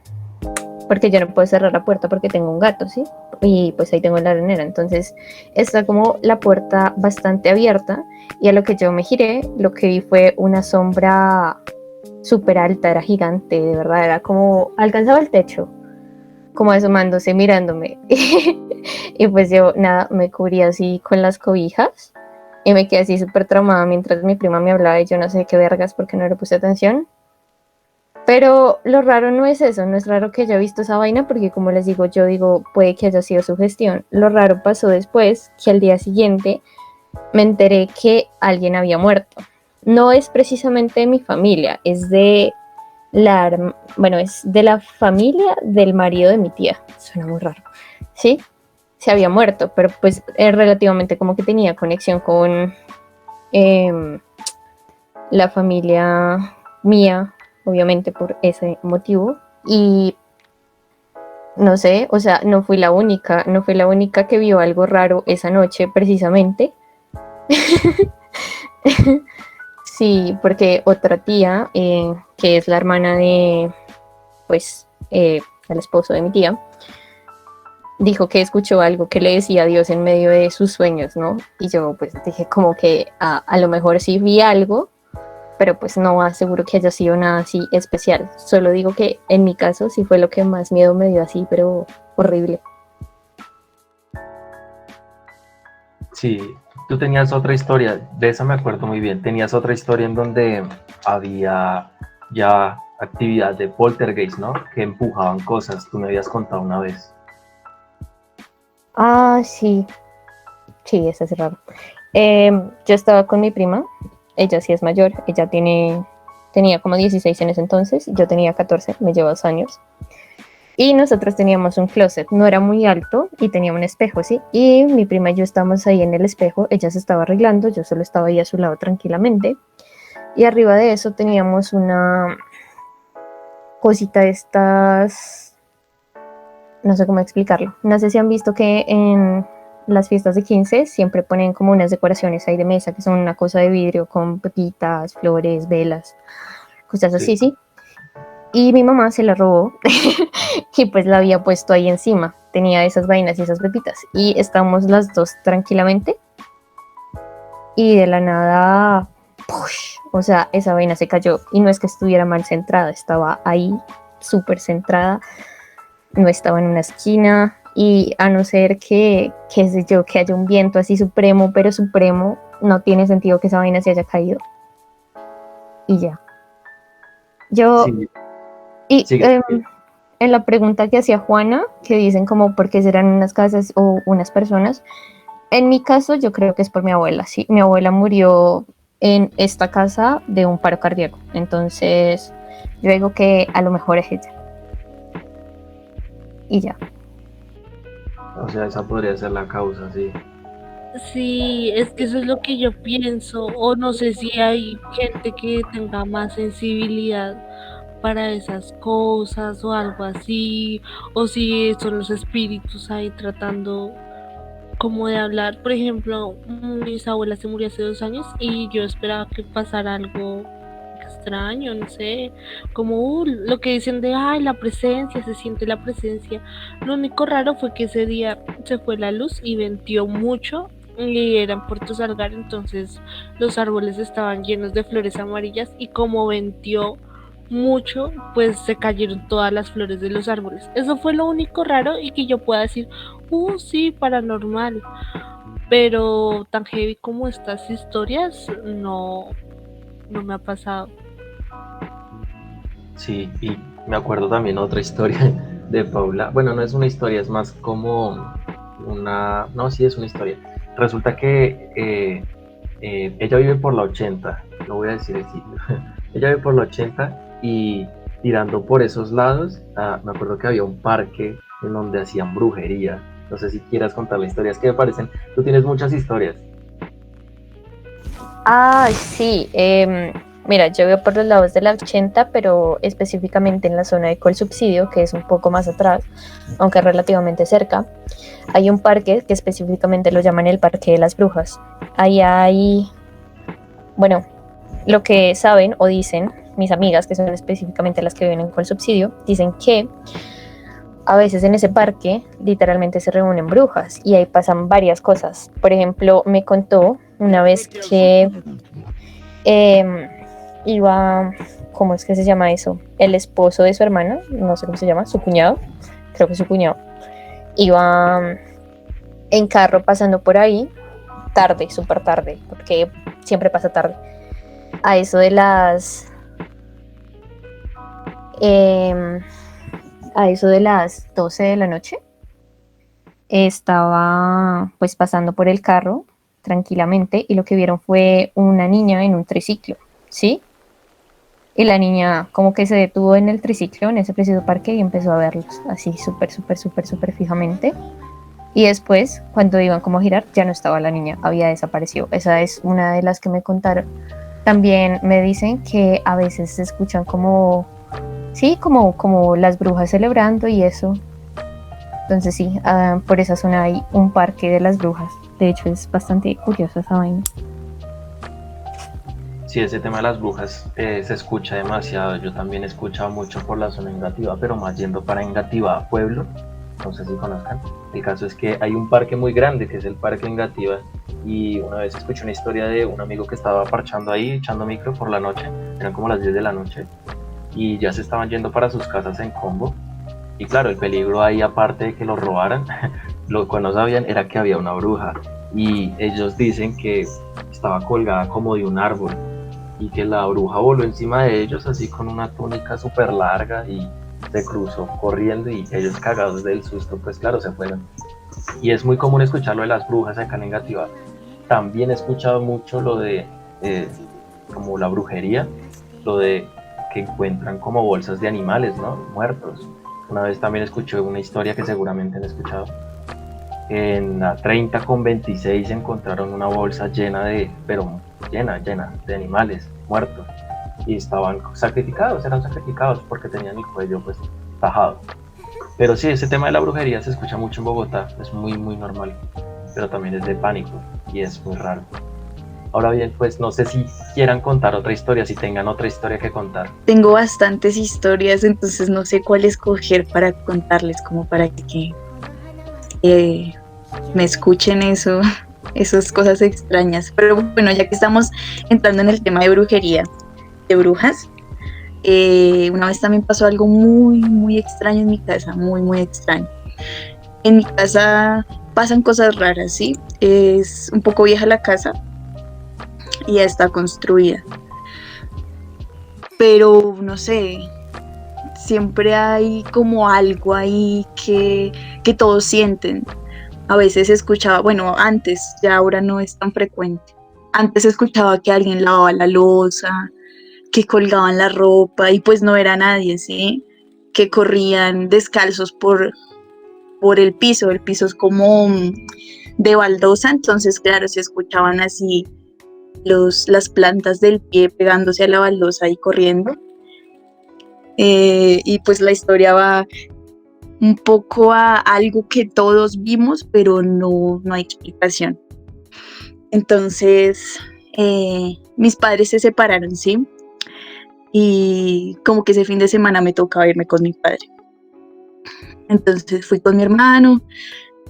porque yo no puedo cerrar la puerta porque tengo un gato, ¿sí? Y pues ahí tengo la arenera, entonces está como la puerta bastante abierta y a lo que yo me giré, lo que vi fue una sombra súper alta, era gigante, de verdad, era como, alcanzaba el techo, como asomándose, mirándome. Y pues yo, nada, me cubrí así con las cobijas y me quedé así súper traumada mientras mi prima me hablaba y yo no sé qué vergas porque no le puse atención. Pero lo raro no es eso, no es raro que haya visto esa vaina porque como les digo, yo digo, puede que haya sido su gestión. Lo raro pasó después, que al día siguiente me enteré que alguien había muerto. No es precisamente de mi familia, es de es de la familia del marido de mi tía. Suena muy raro, ¿sí? Se había muerto, pero pues relativamente como que tenía conexión con la familia mía, obviamente por ese motivo. Y no sé, o sea, no fui la única que vio algo raro esa noche precisamente. Sí, porque otra tía, que es la hermana de, pues, el esposo de mi tía, dijo que escuchó algo que le decía a Dios en medio de sus sueños, ¿no? Y yo pues dije como que a lo mejor sí vi algo, pero pues no aseguro que haya sido nada así especial. Solo digo que en mi caso sí fue lo que más miedo me dio así, pero horrible. Sí, tú tenías otra historia, de esa me acuerdo muy bien. Tenías otra historia en donde había ya actividad de poltergeist, ¿no? Que empujaban cosas, tú me habías contado una vez. Ah, sí, sí, eso es raro. Yo estaba con mi prima, ella sí es mayor, tenía como 16 en ese entonces, yo tenía 14, me lleva 2 años. Y nosotros teníamos un closet, no era muy alto y tenía un espejo, ¿sí? Y mi prima y yo estábamos ahí en el espejo, ella se estaba arreglando, yo solo estaba ahí a su lado tranquilamente. Y arriba de eso teníamos una cosita de estas, no sé cómo explicarlo. No sé si han visto que en las fiestas de 15 siempre ponen como unas decoraciones ahí de mesa, que son una cosa de vidrio con pepitas, flores, velas, cosas así, ¿sí? Y mi mamá se la robó y pues la había puesto ahí encima. Tenía esas vainas y esas pepitas. Y estábamos las dos tranquilamente. Y de la nada, ¡push! O sea, esa vaina se cayó. Y no es que estuviera mal centrada, estaba ahí súper centrada. No estaba en una esquina. Y a no ser que, qué sé yo, que haya un viento así supremo, pero supremo, no tiene sentido que esa vaina se haya caído. Y ya. Yo, Sí, y sigue. en la pregunta que hacía Juana, que dicen como por qué serán unas casas o unas personas, en mi caso yo creo que es por mi abuela, sí. Mi abuela murió en esta casa de un paro cardíaco, entonces yo digo que a lo mejor es ella. Y ya. O sea, esa podría ser la causa, sí. Sí, es que eso es lo que yo pienso, o no sé si hay gente que tenga más sensibilidad para esas cosas o algo así, o si son los espíritus ahí tratando como de hablar. Por ejemplo, mis abuelas se murió hace 2 años y yo esperaba que pasara algo extraño, no sé, como lo que dicen de, ay, la presencia, se siente la presencia. Lo único raro fue que ese día se fue la luz y venteó mucho y era en Puerto Salgar, entonces los árboles estaban llenos de flores amarillas y como venteó mucho, pues se cayeron todas las flores de los árboles. Eso fue lo único raro y que yo pueda decir, sí, paranormal. Pero tan heavy como estas historias, no, no me ha pasado. Sí, y me acuerdo también otra historia de Paula. Bueno, no es una historia, es más como una... No, sí es una historia. Resulta que ella vive por la 80, no voy a decir el sitio. Ella vive por la 80 y tirando por esos lados, me acuerdo que había un parque en donde hacían brujería. No sé si quieras contar la historia, es que me parecen... Tú tienes muchas historias. Ah, sí. Mira, yo vivo por los lados de la 80, pero específicamente en la zona de Colsubsidio, que es un poco más atrás, aunque relativamente cerca. Hay un parque que específicamente lo llaman el Parque de las Brujas. Ahí hay, bueno, lo que saben o dicen mis amigas, que son específicamente las que viven en Colsubsidio, dicen que a veces en ese parque literalmente se reúnen brujas y ahí pasan varias cosas. Por ejemplo, me contó una vez que iba, ¿cómo es que se llama eso? El esposo de su hermana, no sé cómo se llama, su cuñado, creo que su cuñado, iba en carro pasando por ahí, tarde, súper tarde, porque siempre pasa tarde, a eso de las... a eso de las 12 de la noche, estaba pues pasando por el carro tranquilamente y lo que vieron fue una niña en un triciclo, ¿sí? Y la niña como que se detuvo en el triciclo, en ese preciso parque, y empezó a verlos así súper, súper, súper, súper fijamente. Y después, cuando iban como a girar, ya no estaba la niña, había desaparecido. Esa es una de las que me contaron. También me dicen que a veces se escuchan como, sí, como las brujas celebrando y eso. Entonces sí, por esa zona hay un parque de las brujas. De hecho, es bastante curioso esa vaina. Sí, ese tema de las brujas se escucha demasiado. Yo también he escuchado mucho por la zona Engativá, pero más yendo para Engativá Pueblo. No sé si conozcan. El caso es que hay un parque muy grande que es el Parque Engativá. Y una vez escuché una historia de un amigo que estaba parchando ahí, echando micro por la noche. Eran como las 10 de la noche. Y ya se estaban yendo para sus casas en combo. Y claro, el peligro ahí, aparte de que los robaran, lo que no sabían era que había una bruja. Y ellos dicen que estaba colgada como de un árbol y que la bruja voló encima de ellos así con una túnica súper larga y se cruzó corriendo y ellos cagados del susto, pues claro, se fueron. Y es muy común escuchar lo de las brujas acá en Engativá. También he escuchado mucho lo de como la brujería, lo de que encuentran como bolsas de animales, ¿no? Muertos. Una vez también escuché una historia que seguramente han escuchado. En la 30 con 26 encontraron una bolsa llena de, pero llena de animales muertos y estaban sacrificados, eran sacrificados porque tenían el cuello pues tajado. Pero sí, ese tema de la brujería se escucha mucho en Bogotá, es muy muy normal, pero también es de pánico y es muy raro. Ahora bien, pues no sé si quieran contar otra historia, si tengan otra historia que contar. Tengo bastantes historias, entonces no sé cuál escoger para contarles, como para que me escuchen esas cosas extrañas. Pero bueno, ya que estamos entrando en el tema de brujería, de brujas, una vez también pasó algo muy, muy extraño en mi casa, muy, muy extraño. En mi casa pasan cosas raras, ¿sí? Es un poco vieja la casa y ya está construida. pero no sé, siempre hay como algo ahí que todos sienten. A veces escuchaba, bueno, antes, ya ahora no es tan frecuente. Antes escuchaba que alguien lavaba la loza, que colgaban la ropa y pues no era nadie, ¿sí? Que corrían descalzos por el piso es como de baldosa, entonces claro, se escuchaban así las plantas del pie pegándose a la baldosa y corriendo. Y pues la historia va un poco a algo que todos vimos, pero no hay explicación. Entonces, mis padres se separaron, ¿sí? Y como que ese fin de semana me tocaba irme con mi padre. Entonces fui con mi hermano,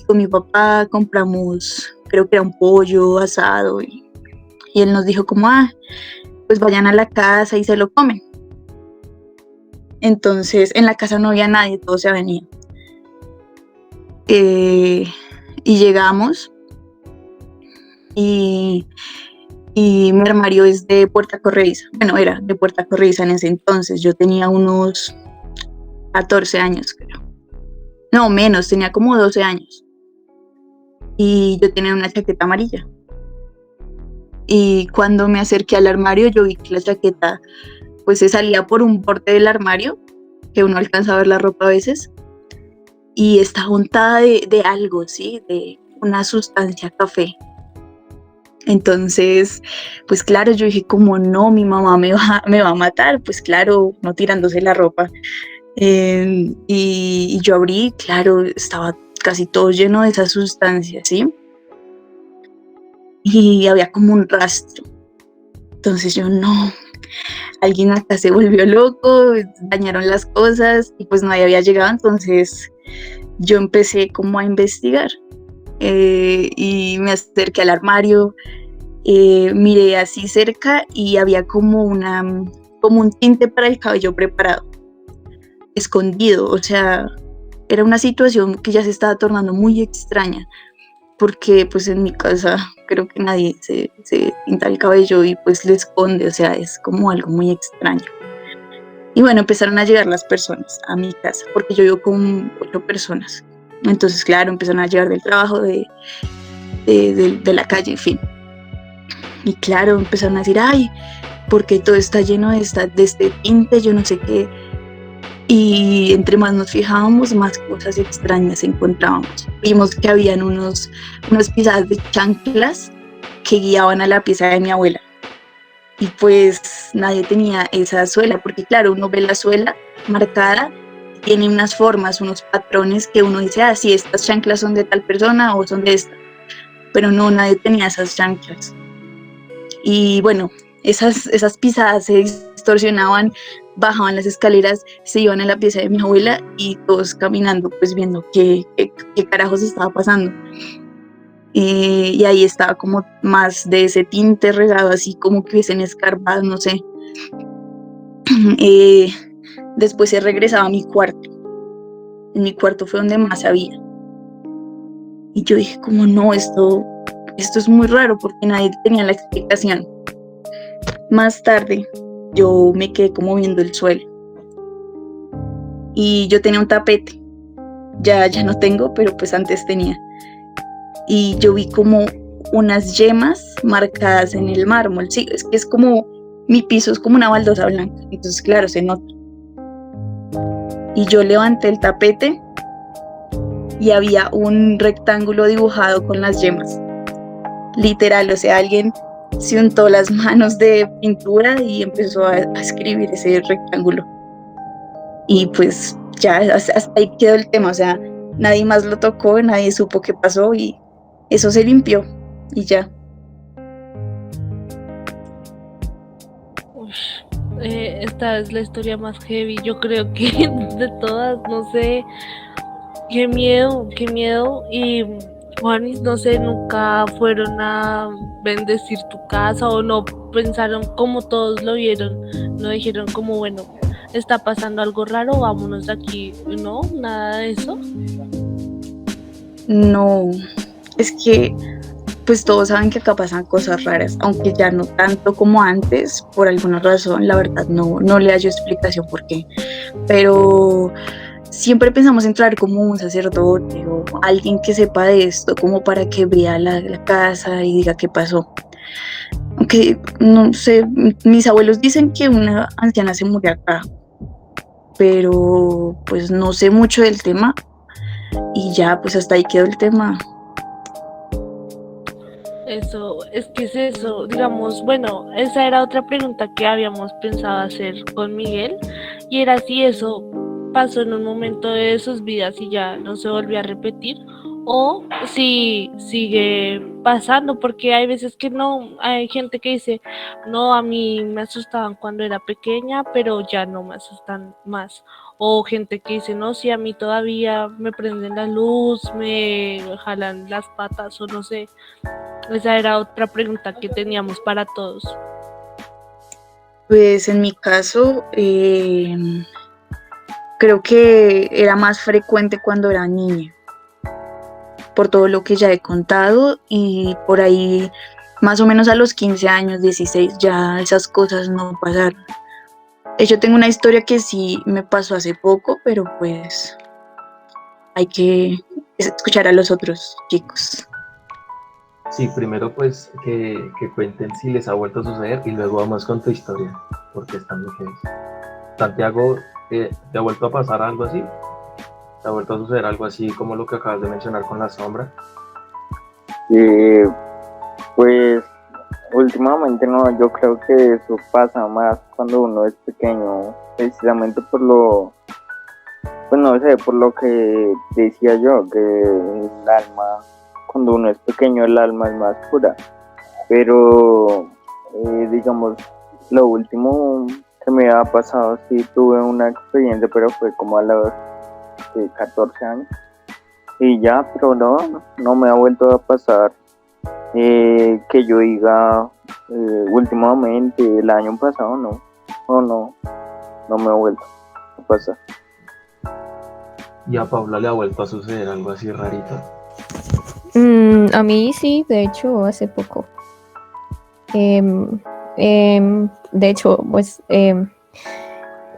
con mi papá, compramos, creo que era un pollo asado, y él nos dijo como, pues vayan a la casa y se lo comen. Entonces en la casa no había nadie, todos se habían ido. Y llegamos y mi armario es de puerta corrediza. Bueno, era de puerta corrediza en ese entonces. Yo tenía unos 14 años, creo. No, menos, tenía como 12 años. Y yo tenía una chaqueta amarilla. Y cuando me acerqué al armario, yo vi que la chaqueta pues se salía por un borde del armario, que uno alcanza a ver la ropa a veces, y está untada de algo, ¿sí? De una sustancia café. Entonces, pues claro, yo dije, como no, mi mamá me va a matar, pues claro, no tirándose la ropa. Y yo abrí, claro, estaba casi todo lleno de esa sustancia, ¿sí? Y había como un rastro. Entonces yo, no, alguien acá se volvió loco, dañaron las cosas y pues nadie había llegado, entonces yo empecé como a investigar. Y me acerqué al armario, miré así cerca y había como un tinte para el cabello preparado, escondido, o sea, era una situación que ya se estaba tornando muy extraña, porque pues en mi casa creo que nadie se pinta el cabello y pues lo esconde, o sea, es como algo muy extraño. Y bueno, empezaron a llegar las personas a mi casa, porque yo vivo con 8 personas. Entonces, claro, empezaron a llegar del trabajo, de la calle, en fin. Y claro, empezaron a decir, ay, porque todo está lleno de este tinte, yo no sé qué. Y entre más nos fijábamos, más cosas extrañas encontrábamos. Vimos que habían unas pisadas de chanclas que guiaban a la pieza de mi abuela. Y pues nadie tenía esa suela, porque claro, uno ve la suela marcada, tiene unas formas, unos patrones que uno dice, sí, estas chanclas son de tal persona o son de esta. Pero no, nadie tenía esas chanclas. Y bueno, esas pisadas se distorsionaban, bajaban las escaleras, se iban a la pieza de mi abuela y todos caminando, pues viendo qué carajos estaba pasando. Y ahí estaba como más de ese tinte regado, así como que hubiesen escarbado, no sé. Después se regresaba a mi cuarto. En mi cuarto fue donde más había. Y yo dije, como no, esto es muy raro porque nadie tenía la explicación. Más tarde, yo me quedé como viendo el suelo. Y yo tenía un tapete. Ya no tengo, pero pues antes tenía. Y yo vi como unas yemas marcadas en el mármol. Sí, es que es como, mi piso es como una baldosa blanca. Entonces, claro, se nota. Y yo levanté el tapete y había un rectángulo dibujado con las yemas. Literal, o sea, alguien se untó las manos de pintura y empezó a escribir ese rectángulo. Y pues ya hasta ahí quedó el tema, o sea, nadie más lo tocó, nadie supo qué pasó y eso se limpió y ya. Esta es la historia más heavy, yo creo que de todas, no sé, qué miedo. Y Juanis, no sé, nunca fueron a bendecir tu casa o no pensaron como todos lo vieron, no dijeron como, bueno, está pasando algo raro, vámonos de aquí, no, nada de eso. No, es que pues todos saben que acá pasan cosas raras, aunque ya no tanto como antes, por alguna razón, la verdad no le hallo explicación por qué, pero siempre pensamos en traer como un sacerdote o alguien que sepa de esto, como para que vea la casa y diga qué pasó. Aunque no sé, mis abuelos dicen que una anciana se murió acá, pero pues no sé mucho del tema y ya pues hasta ahí quedó el tema. Eso, es que es eso, digamos, bueno, esa era otra pregunta que habíamos pensado hacer con Miguel, y era si eso pasó en un momento de sus vidas y ya no se volvió a repetir, o si sigue pasando, porque hay veces que no, hay gente que dice, no, a mí me asustaban cuando era pequeña, pero ya no me asustan más. O gente que dice, no, si a mí todavía me prenden la luz, me jalan las patas o no sé. Esa era otra pregunta que teníamos para todos. Pues en mi caso, creo que era más frecuente cuando era niña, por todo lo que ya he contado, y por ahí más o menos a los 15 años, 16, ya esas cosas no pasaron. Yo tengo una historia que sí me pasó hace poco, pero pues hay que escuchar a los otros chicos. Sí, primero pues que cuenten si les ha vuelto a suceder y luego vamos con tu historia, porque están muy heavy. Santiago, ¿te ha vuelto a pasar algo así? ¿Te ha vuelto a suceder algo así como lo que acabas de mencionar con la sombra? Pues últimamente no, yo creo que eso pasa más cuando uno es pequeño, precisamente por lo, pues no sé, por lo que decía yo, que el alma, cuando uno es pequeño el alma es más pura, pero digamos, lo último que me ha pasado, sí tuve una experiencia, pero fue como a los 14 años, y ya, pero no me ha vuelto a pasar. Que yo diga últimamente, el año pasado no me ha vuelto a pasar. ¿Y a Paula le ha vuelto a suceder algo así rarito? A mí sí, de hecho, hace poco. De hecho, pues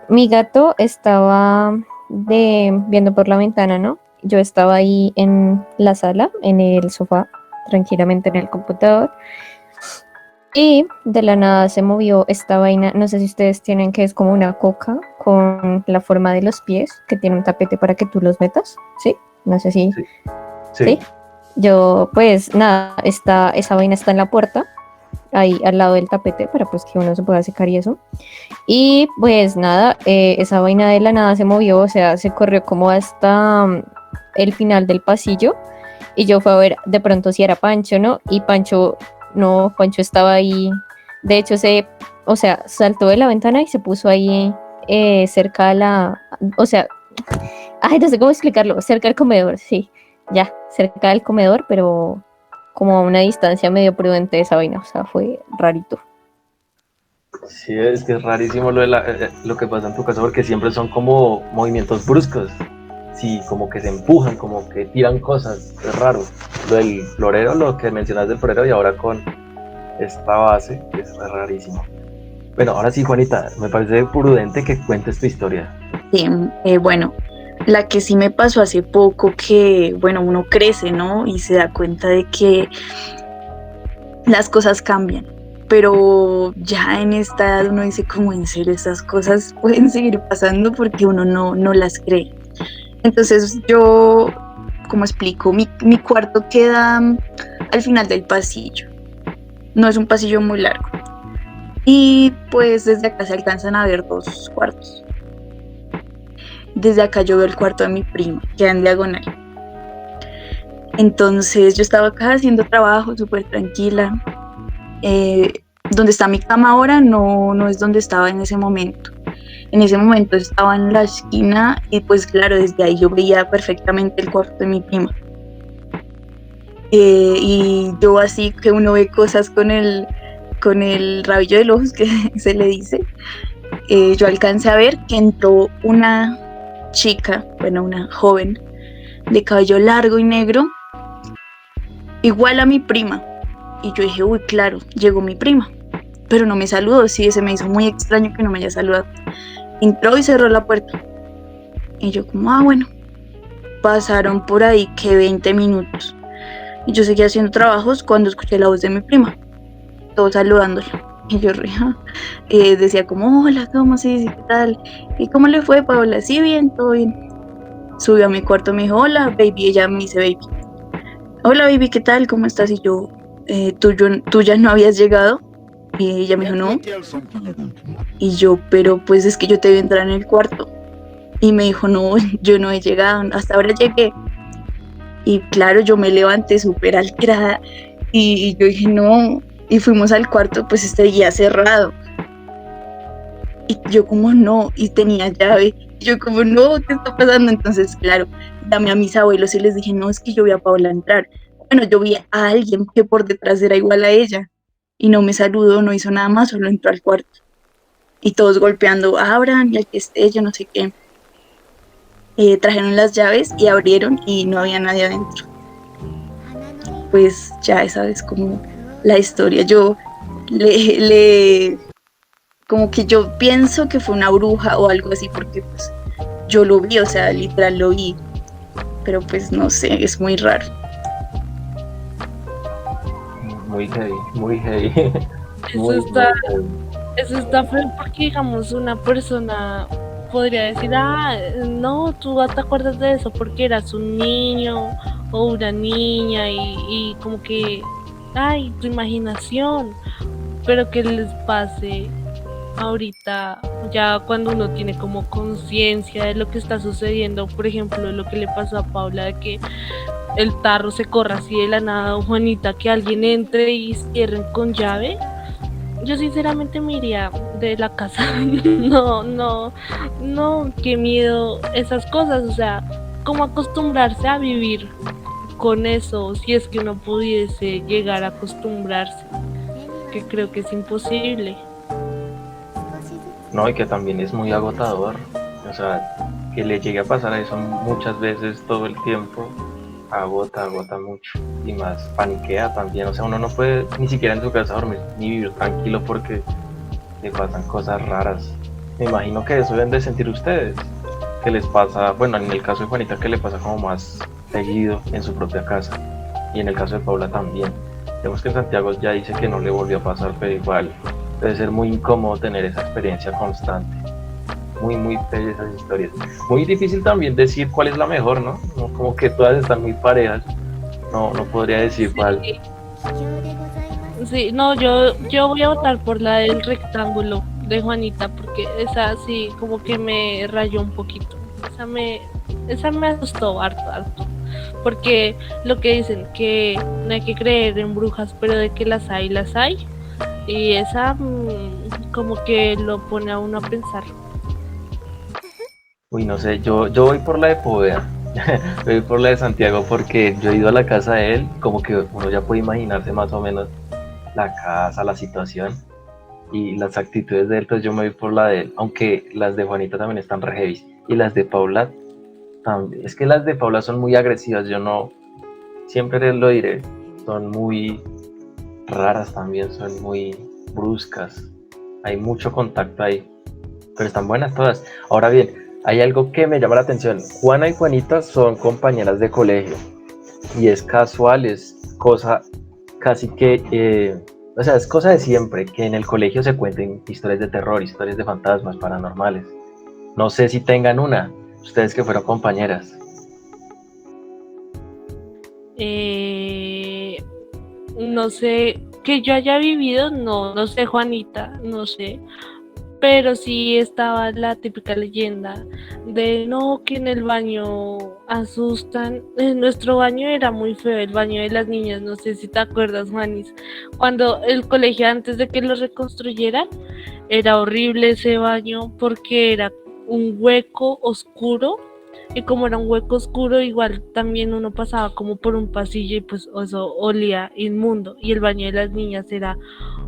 mi gato estaba viendo por la ventana, ¿no? Yo estaba ahí en la sala, en el sofá, tranquilamente en el computador, y de la nada se movió esta vaina, no sé si ustedes tienen, que es como una coca con la forma de los pies, que tiene un tapete para que tú los metas, ¿sí? No sé si... ¿Sí? Yo, pues nada, esa vaina está en la puerta, ahí al lado del tapete, para pues que uno se pueda secar y eso. Y pues nada, esa vaina de la nada se movió, o sea, se corrió como hasta el final del pasillo, y yo fui a ver de pronto si era Pancho, ¿no? Y Pancho estaba ahí, de hecho saltó de la ventana y se puso ahí cerca o sea, no sé cómo explicarlo, cerca del comedor, sí, ya, cerca del comedor, pero como a una distancia medio prudente de esa vaina, o sea, fue rarito. Sí, es que es rarísimo lo que pasa en tu casa, porque siempre son como movimientos bruscos. Sí, como que se empujan, como que tiran cosas, es raro. Lo del florero, lo que mencionas del florero, y ahora con esta base, es rarísimo. Bueno, ahora sí, Juanita, me parece prudente que cuentes tu historia. Sí, bueno, la que sí me pasó hace poco, que bueno, uno crece, ¿no? Y se da cuenta de que las cosas cambian, pero ya en esta edad uno dice, como en serio, estas cosas pueden seguir pasando, porque uno no las cree. Entonces yo, como explico, mi cuarto queda al final del pasillo, no es un pasillo muy largo, y pues desde acá se alcanzan a ver 2 cuartos. Desde acá yo veo el cuarto de mi prima, queda en diagonal. Entonces yo estaba acá haciendo trabajo súper tranquila. Donde está mi cama ahora no es donde estaba en ese momento. En ese momento estaba en la esquina, y pues claro, desde ahí yo veía perfectamente el cuarto de mi prima. Y yo, así que uno ve cosas con el rabillo del ojo, que se le dice, yo alcancé a ver que entró una chica, bueno, una joven, de cabello largo y negro, igual a mi prima, Y yo dije, uy, claro, llegó mi prima, pero no me saludó, sí, se me hizo muy extraño que no me haya saludado. Entró y cerró la puerta. Y yo como, bueno, pasaron por ahí que 20 minutos. Y yo seguía haciendo trabajos cuando escuché la voz de mi prima, todos saludándola. Y yo decía como, hola, ¿cómo se dice? ¿Qué tal? ¿Y cómo le fue, Paola? Sí, bien, todo bien. Subió a mi cuarto, me dijo, hola, baby. Ella me dice, baby. Hola, baby, ¿qué tal? ¿Cómo estás? Y yo, ¿tú ya no habías llegado? Y ella me dijo, no. Y yo, pero pues es que yo te vi entrar en el cuarto. Y me dijo, no, yo no he llegado, hasta ahora llegué. Y claro, yo me levanté súper alterada y yo dije, no. Y fuimos al cuarto, pues seguía cerrado. Y yo como no, y tenía llave. Y yo como no, ¿qué está pasando? Entonces, claro, llamé a mis abuelos y les dije, no, es que yo vi a Paola entrar. Bueno, yo vi a alguien que por detrás era igual a ella. Y no me saludó, no hizo nada más, solo entró al cuarto. Y todos golpeando, abran, ya que esté, yo no sé qué. Trajeron las llaves y abrieron y no había nadie adentro. Pues ya esa es como la historia. Yo como que yo pienso que fue una bruja o algo así porque pues yo lo vi, o sea, literal lo vi, pero pues no sé, es muy raro. Muy heavy, muy heavy. Eso está feo porque, digamos, una persona podría decir, no, tú te acuerdas de eso porque eras un niño o una niña y como que, ay, tu imaginación, pero que les pase ahorita, ya cuando uno tiene como conciencia de lo que está sucediendo, por ejemplo, lo que le pasó a Paula, de que el tarro se corra así de la nada, o Juanita, que alguien entre y cierren con llave. Yo sinceramente me iría de la casa. No, qué miedo esas cosas, o sea, cómo acostumbrarse a vivir con eso, si es que uno pudiese llegar a acostumbrarse, que creo que es imposible. No, y que también es muy agotador. O sea, que le llegue a pasar eso muchas veces todo el tiempo, agota mucho. Y más paniquea también. O sea, uno no puede ni siquiera en su casa dormir ni vivir tranquilo porque le pasan cosas raras. Me imagino que eso deben de sentir ustedes. Que les pasa, bueno, en el caso de Juanita, que le pasa como más seguido en su propia casa. Y en el caso de Paula también. Vemos que en Santiago ya dice que no le volvió a pasar, pero igual debe ser muy incómodo tener esa experiencia constante. Muy bellas esas historias. Muy difícil también decir cuál es la mejor, ¿no? Como que todas están muy parejas. No podría decir cuál. Sí, no, yo voy a votar por la del rectángulo de Juanita, porque esa sí como que me rayó un poquito. Esa me asustó harto. Porque lo que dicen, que no hay que creer en brujas, pero de que las hay. Y esa como que lo pone a uno a pensar. Uy, no sé, yo voy por la de Poveda. Voy por la de Santiago porque yo he ido a la casa de él, como que uno ya puede imaginarse más o menos la casa, la situación y las actitudes de él, pues yo me voy por la de él, aunque las de Juanita también están re heavy, y las de Paula también. Es que las de Paula son muy agresivas, yo no, siempre les lo diré, son muy raras también, son muy bruscas, hay mucho contacto ahí, pero están buenas todas. Ahora bien, hay algo que me llama la atención. Juana y Juanita son compañeras de colegio y es casual, es cosa casi que, o sea, es cosa de siempre que en el colegio se cuenten historias de terror, historias de fantasmas paranormales. No sé si tengan una, ustedes que fueron compañeras. No sé, que yo haya vivido, no sé, Juanita, no sé. Pero sí estaba la típica leyenda de no, que en el baño asustan. En nuestro baño era muy feo, el baño de las niñas, no sé si te acuerdas, Juanis. Cuando el colegio, antes de que lo reconstruyeran, era horrible ese baño porque era un hueco oscuro. Y como era un hueco oscuro, igual también uno pasaba como por un pasillo y pues eso olía inmundo. Y el baño de las niñas era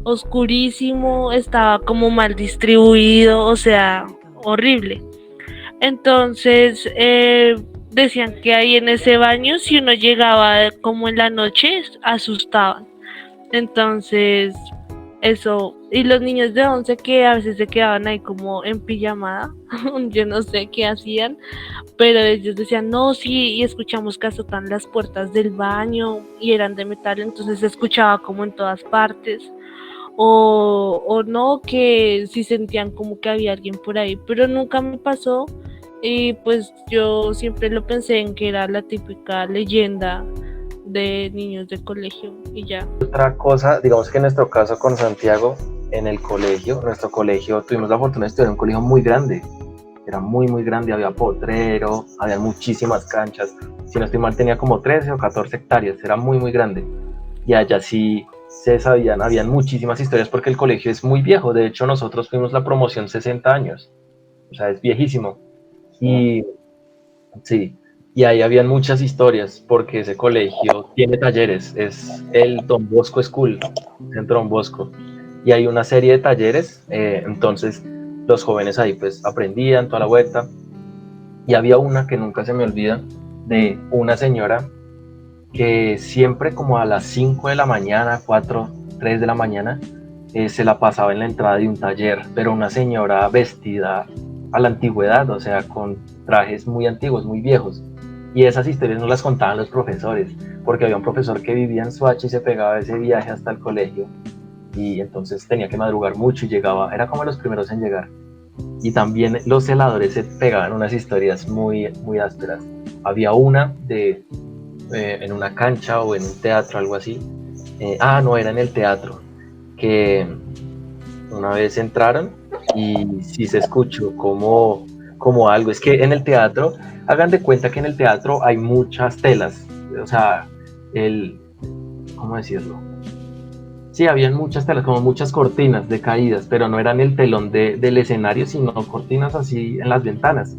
oscurísimo, estaba como mal distribuido, o sea, horrible. Entonces decían que ahí en ese baño, si uno llegaba como en la noche, asustaban. Entonces, eso, y los niños de 11 que a veces se quedaban ahí como en pijamada, yo no sé qué hacían, pero ellos decían, no, sí, y escuchamos que azotan las puertas del baño y eran de metal, entonces se escuchaba como en todas partes, o no, que sí sentían como que había alguien por ahí, pero nunca me pasó, y pues yo siempre lo pensé en que era la típica leyenda de niños de colegio y ya. Otra cosa, digamos que en nuestro caso con Santiago, en el colegio, nuestro colegio, tuvimos la fortuna de estudiar en un colegio muy grande, era muy muy grande, había potrero, había muchísimas canchas, si no estoy mal tenía como 13 o 14 hectáreas, era muy muy grande, y allá sí se sabían, habían muchísimas historias porque el colegio es muy viejo, de hecho nosotros fuimos la promoción 60 años, o sea, es viejísimo, y sí, y ahí habían muchas historias porque ese colegio tiene talleres, es el Don Bosco School, Centro Don Bosco, y hay una serie de talleres, entonces los jóvenes ahí pues aprendían toda la vuelta, y había una que nunca se me olvida, de una señora que siempre como a las 5 de la mañana, 4, 3 de la mañana, se la pasaba en la entrada de un taller, pero una señora vestida a la antigüedad, o sea, con trajes muy antiguos, muy viejos. Y esas historias no las contaban los profesores, porque había un profesor que vivía en Soacha y se pegaba ese viaje hasta el colegio, y entonces tenía que madrugar mucho y llegaba, era como los primeros en llegar. Y también los celadores se pegaban unas historias muy, muy ásperas. Había una de en una cancha o en un teatro, algo así. No, era en el teatro, que una vez entraron y sí se escuchó como algo. Es que en el teatro, hagan de cuenta que en el teatro hay muchas telas, o sea, ¿cómo decirlo? Sí, habían muchas telas, como muchas cortinas de caídas, pero no eran el telón del escenario, sino cortinas así en las ventanas.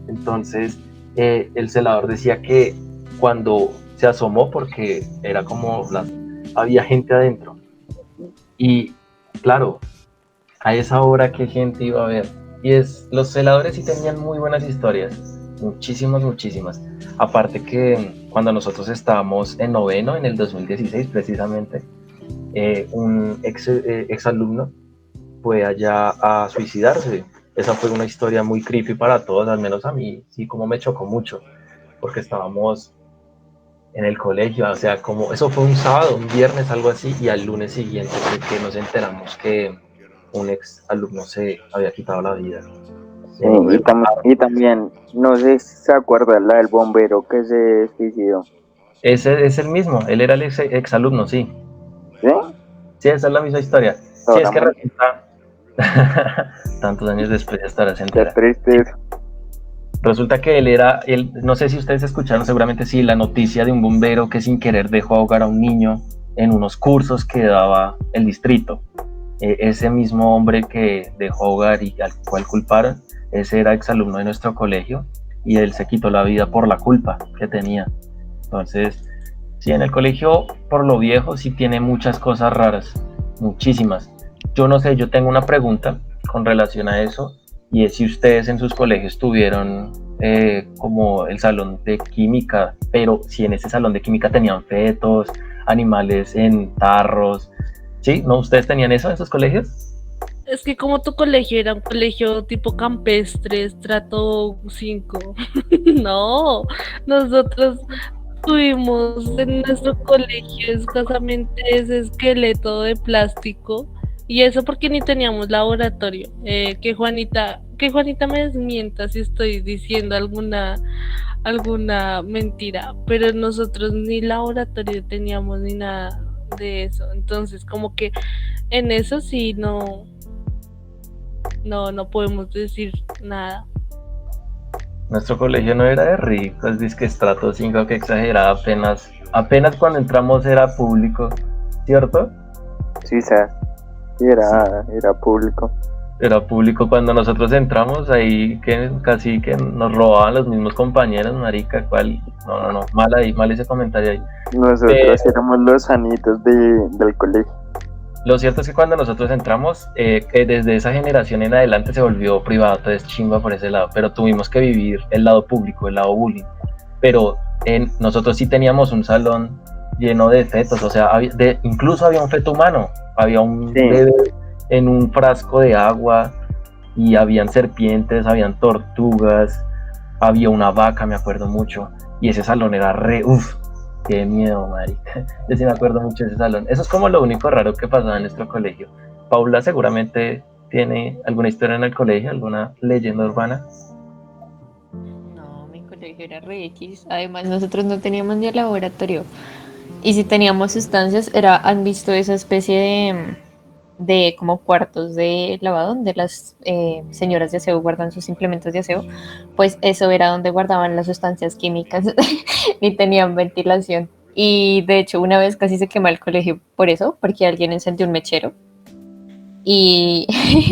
Entonces, el celador decía que cuando se asomó, porque era como había gente adentro, y claro, a esa hora qué gente iba a ver. Y los celadores sí tenían muy buenas historias, muchísimas, muchísimas. Aparte que cuando nosotros estábamos en noveno, en el 2016 precisamente, un ex alumno fue allá a suicidarse. Esa fue una historia muy creepy para todos, al menos a mí sí como me chocó mucho, porque estábamos en el colegio, o sea, como eso fue un sábado, un viernes, algo así, y al lunes siguiente fue que nos enteramos que un ex alumno se había quitado la vida. Sí, y también, no sé si se acuerda la del bombero que se suicidó. Ese es el mismo, él era el ex alumno, sí. ¿Sí? Sí, esa es la misma historia. Sí, Ahora es que más. resulta, tantos años después ya estarás Qué entera. triste. Resulta que él, no sé si ustedes escucharon, seguramente sí, la noticia de un bombero que sin querer dejó ahogar a un niño en unos cursos que daba el distrito. Ese mismo hombre que dejó ahogar y al cual culparon, ese era exalumno de nuestro colegio y él se quitó la vida por la culpa que tenía. Entonces, sí, en el colegio, por lo viejo, sí tiene muchas cosas raras, muchísimas. Yo no sé, yo tengo una pregunta con relación a eso, y es si ustedes en sus colegios tuvieron como el salón de química, pero si en ese salón de química tenían fetos, animales en tarros, ¿sí? ¿No? ¿Ustedes tenían eso en sus colegios? Es que como tu colegio era un colegio tipo campestre, estrato 5, no, nosotros tuvimos en nuestro colegio escasamente ese esqueleto de plástico, y eso porque ni teníamos laboratorio. Que Juanita me desmienta si estoy diciendo alguna mentira, pero nosotros ni laboratorio teníamos ni nada de eso. Entonces, como que en eso sí no podemos decir nada. Nuestro colegio no era de ricos, dice que estrato 5, que exagerada, apenas cuando entramos era público, ¿cierto? Sí, era público. Era público cuando nosotros entramos, ahí que casi que nos robaban los mismos compañeros, marica, no, mal ese comentario ahí. Nosotros éramos los sanitos del colegio. Lo cierto es que cuando nosotros entramos, que desde esa generación en adelante se volvió privado, entonces chimba por ese lado, pero tuvimos que vivir el lado público, el lado bullying. Pero nosotros sí teníamos un salón lleno de fetos, o sea, incluso había un feto humano, había un Sí. bebé en un frasco de agua y habían serpientes, habían tortugas, había una vaca, me acuerdo mucho, y ese salón era qué miedo, marica. Yo sí me acuerdo mucho de ese salón. Eso es como lo único raro que pasaba en nuestro colegio. Paula seguramente tiene alguna historia en el colegio, alguna leyenda urbana. No, mi colegio era re X. Además, nosotros no teníamos ni el laboratorio. Y si teníamos sustancias, ¿han visto esa especie de como cuartos de lavado donde las señoras de aseo guardan sus implementos de aseo? Pues eso era donde guardaban las sustancias químicas, ni tenían ventilación. Y de hecho, una vez casi se quema el colegio por eso, porque alguien encendió un mechero y,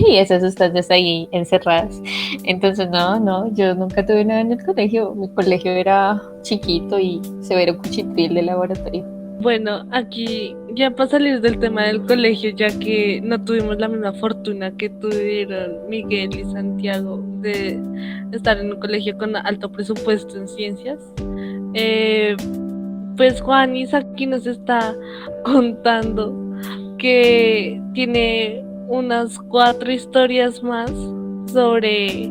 y esas sustancias ahí encerradas. Entonces, no, yo nunca tuve nada en el colegio. Mi colegio era chiquito y severo cuchitril de laboratorio. Bueno, aquí ya para salir del tema del colegio, ya que no tuvimos la misma fortuna que tuvieron Miguel y Santiago de estar en un colegio con alto presupuesto en ciencias, pues Juanis aquí nos está contando que tiene unas 4 historias más sobre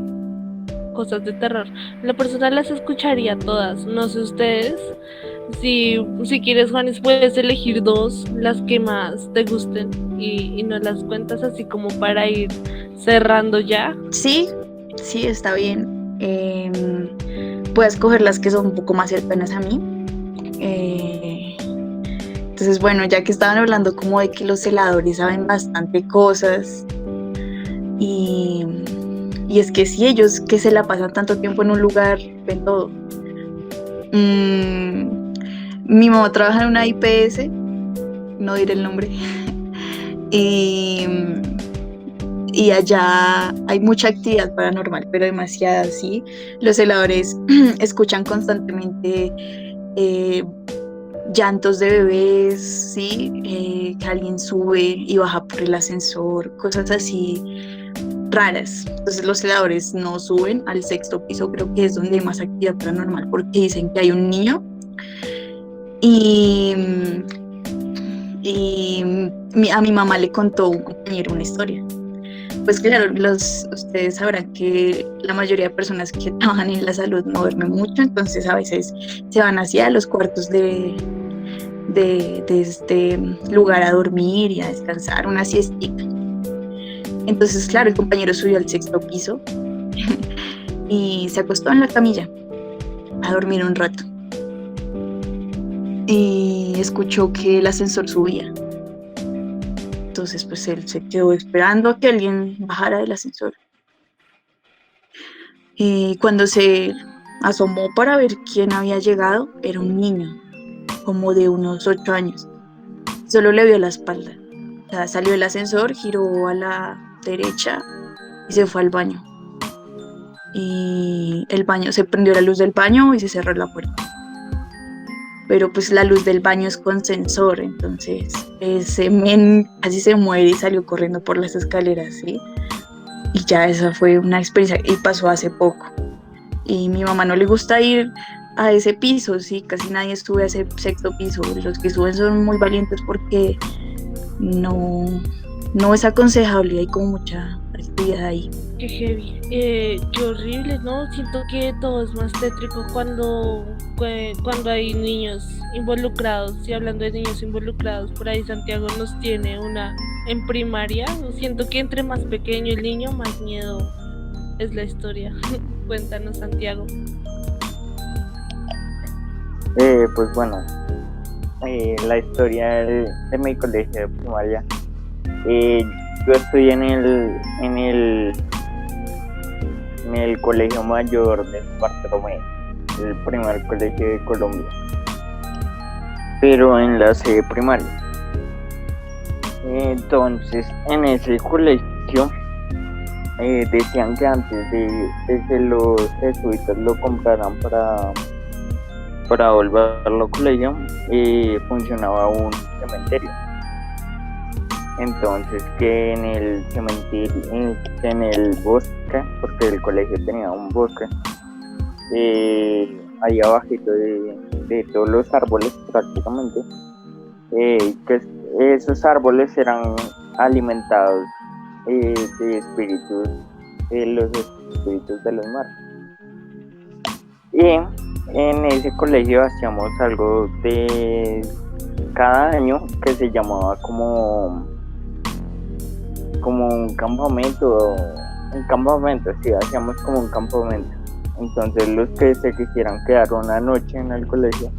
cosas de terror. La persona las escucharía todas, no sé ustedes. Si quieres, Juanis, puedes elegir 2, las que más te gusten, y nos las cuentas así como para ir cerrando ya. Sí, está bien. Puedo escoger las que son un poco más cercanas a mí. Entonces, bueno, ya que estaban hablando como de que los celadores saben bastante cosas, y es que sí, ellos que se la pasan tanto tiempo en un lugar, ven todo. Mi mamá trabaja en una IPS, no diré el nombre, y allá hay mucha actividad paranormal, pero demasiada, ¿sí? Los celadores escuchan constantemente llantos de bebés, ¿sí? Que alguien sube y baja por el ascensor, cosas así raras. Entonces los celadores no suben al 6º piso, creo que es donde hay más actividad paranormal, porque dicen que hay un niño y a mi mamá le contó un compañero una historia. Pues claro, ustedes sabrán que la mayoría de personas que trabajan en la salud no duermen mucho, entonces a veces se van hacia los cuartos de este lugar a dormir y a descansar, una siestita. Entonces, claro, el compañero subió al 6º piso y se acostó en la camilla a dormir un rato. Y escuchó que el ascensor subía. Entonces, pues él se quedó esperando a que alguien bajara del ascensor. Y cuando se asomó para ver quién había llegado, era un niño, como de unos 8 años. Solo le vio la espalda. O sea, salió del ascensor, giró a la derecha y se fue al baño. Y se prendió la luz del baño y se cerró la puerta. Pero pues la luz del baño es con sensor, entonces ese men casi se muere y salió corriendo por las escaleras, ¿sí? Y ya esa fue una experiencia y pasó hace poco. Y mi mamá no le gusta ir a ese piso, sí, casi nadie sube a ese 6º piso. Los que suben son muy valientes porque no es aconsejable, hay como mucha actividad ahí. Qué heavy, qué horrible, ¿no? Siento que todo es más tétrico cuando hay niños involucrados. Y hablando de niños involucrados, por ahí Santiago nos tiene una en primaria. Siento que entre más pequeño el niño, más miedo es la historia. Cuéntanos, Santiago. Pues bueno, la historia de mi colegio de primaria. Yo estoy en el Colegio Mayor de Bartolomé, el primer colegio de Colombia, pero en la sede primaria. Entonces, en ese colegio decían que antes de que los jesuitas lo compraran para volverlo colegio, funcionaba un cementerio. Entonces, que en el cementerio, en el bosque, porque el colegio tenía un bosque, ahí abajito de todos los árboles prácticamente, que esos árboles eran alimentados de espíritus, de los espíritus de los mares. Y en ese colegio hacíamos algo de cada año que se llamaba como un campamento, sí, hacíamos como un campamento. Entonces los que se quisieran quedar una noche en el colegio,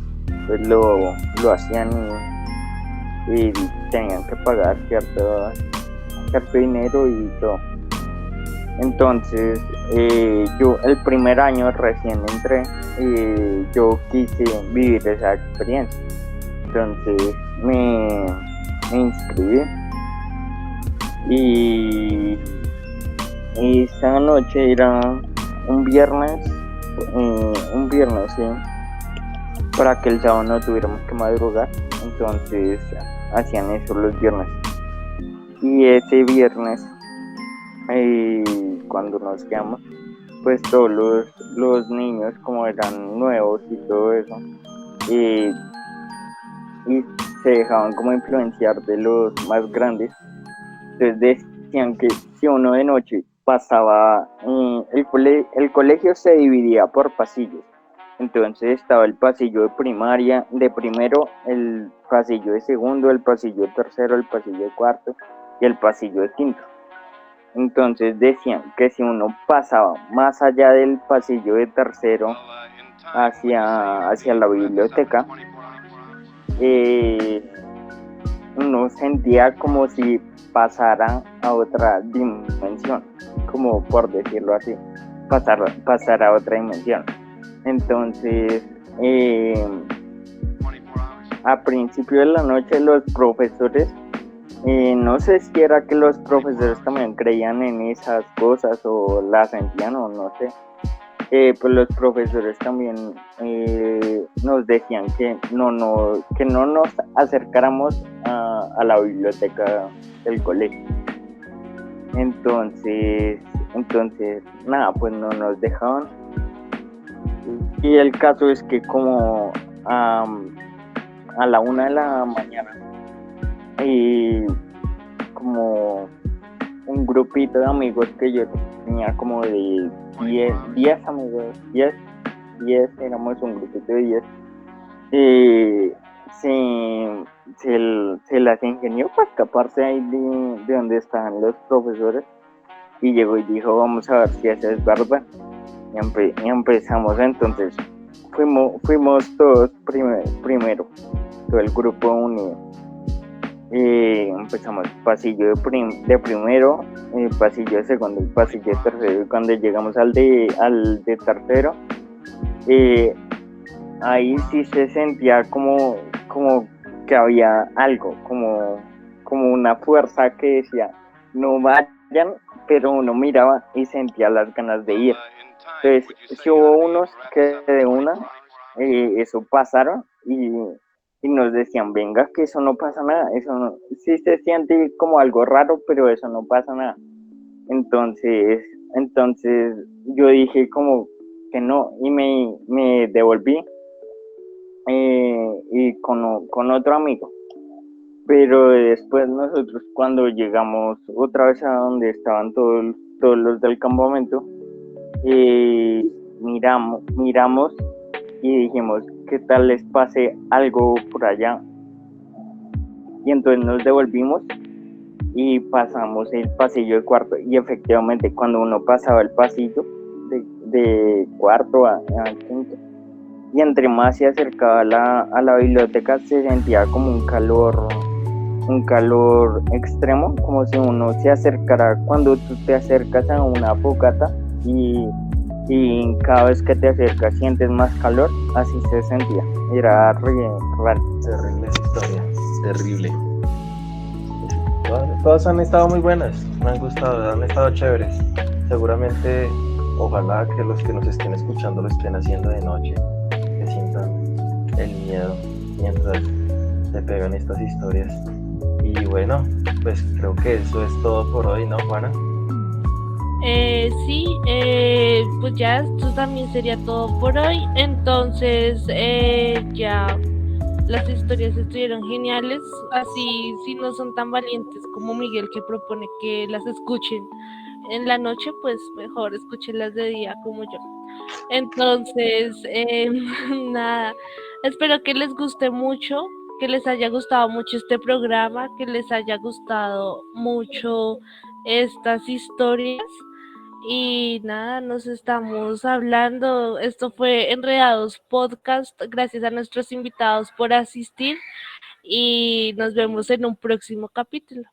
pues lo hacían y tenían que pagar cierto dinero y todo. Entonces yo el primer año recién entré, yo quise vivir esa experiencia. Entonces me inscribí y esa noche era un viernes, sí, para que el sábado no tuviéramos que madrugar. Entonces hacían eso los viernes. Y ese viernes, cuando nos quedamos, pues todos los niños, como eran nuevos y todo eso, y se dejaban como influenciar de los más grandes. Entonces decían que si uno de noche pasaba, el colegio se dividía por pasillos. Entonces estaba el pasillo de primaria, de primero, el pasillo de segundo, el pasillo de tercero, el pasillo de cuarto y el pasillo de quinto. Entonces decían que si uno pasaba más allá del pasillo de tercero hacia la biblioteca, uno sentía como si pasara a otra dimensión, como por decirlo así, pasar a otra dimensión. Entonces, a principio de la noche los profesores, no sé si era que los profesores también creían en esas cosas o las sentían o no sé, pues los profesores también nos decían que no nos acercáramos a la biblioteca del colegio. Entonces nada, pues no nos dejaban. Y el caso es que como a la 1 de la mañana, como un grupito de amigos que yo tenía, como de 10 amigos, 10, éramos un grupito de 10, se las ingenió para escaparse ahí de donde estaban los profesores, y llegó y dijo: vamos a ver si eso es verdad. Y empezamos. Entonces fuimos todos primero, todo el grupo unido. Empezamos pasillo de primero, pasillo de segundo, pasillo de tercero, y cuando llegamos al de tercero, ahí sí se sentía como que había algo, como una fuerza que decía no vayan, pero uno miraba y sentía las ganas de ir. Entonces sí hubo unos que de una eso pasaron y nos decían: venga, que eso no pasa nada, eso no, sí se siente como algo raro, pero eso no pasa nada. Entonces yo dije como que no, y me devolví y con otro amigo. Pero después nosotros, cuando llegamos otra vez a donde estaban todos los del campamento, miramos y dijimos: ¿qué tal les pase algo por allá? Y entonces nos devolvimos y pasamos el pasillo de cuarto, y efectivamente cuando uno pasaba el pasillo de cuarto a quinto, y entre más se acercaba a la biblioteca, se sentía como un calor extremo, como si uno se acercara cuando tú te acercas a una fogata y cada vez que te acercas sientes más calor. Así se sentía, era raro. Terrible esa historia, terrible. Todas han estado muy buenas, me han gustado, han estado chéveres. Seguramente, ojalá que los que nos estén escuchando lo estén haciendo de noche, que sientan el miedo mientras se pegan estas historias. Y bueno, pues creo que eso es todo por hoy, ¿no, Juana? Sí, pues ya esto también sería todo por hoy. Entonces, ya las historias estuvieron geniales. Así, si no son tan valientes como Miguel, que propone que las escuchen en la noche, pues mejor escúchenlas de día como yo. Entonces, nada, espero que les guste mucho, que les haya gustado mucho este programa, que les haya gustado mucho estas historias. Y nada, nos estamos hablando. Esto fue Enredados Podcast. Gracias a nuestros invitados por asistir y nos vemos en un próximo capítulo.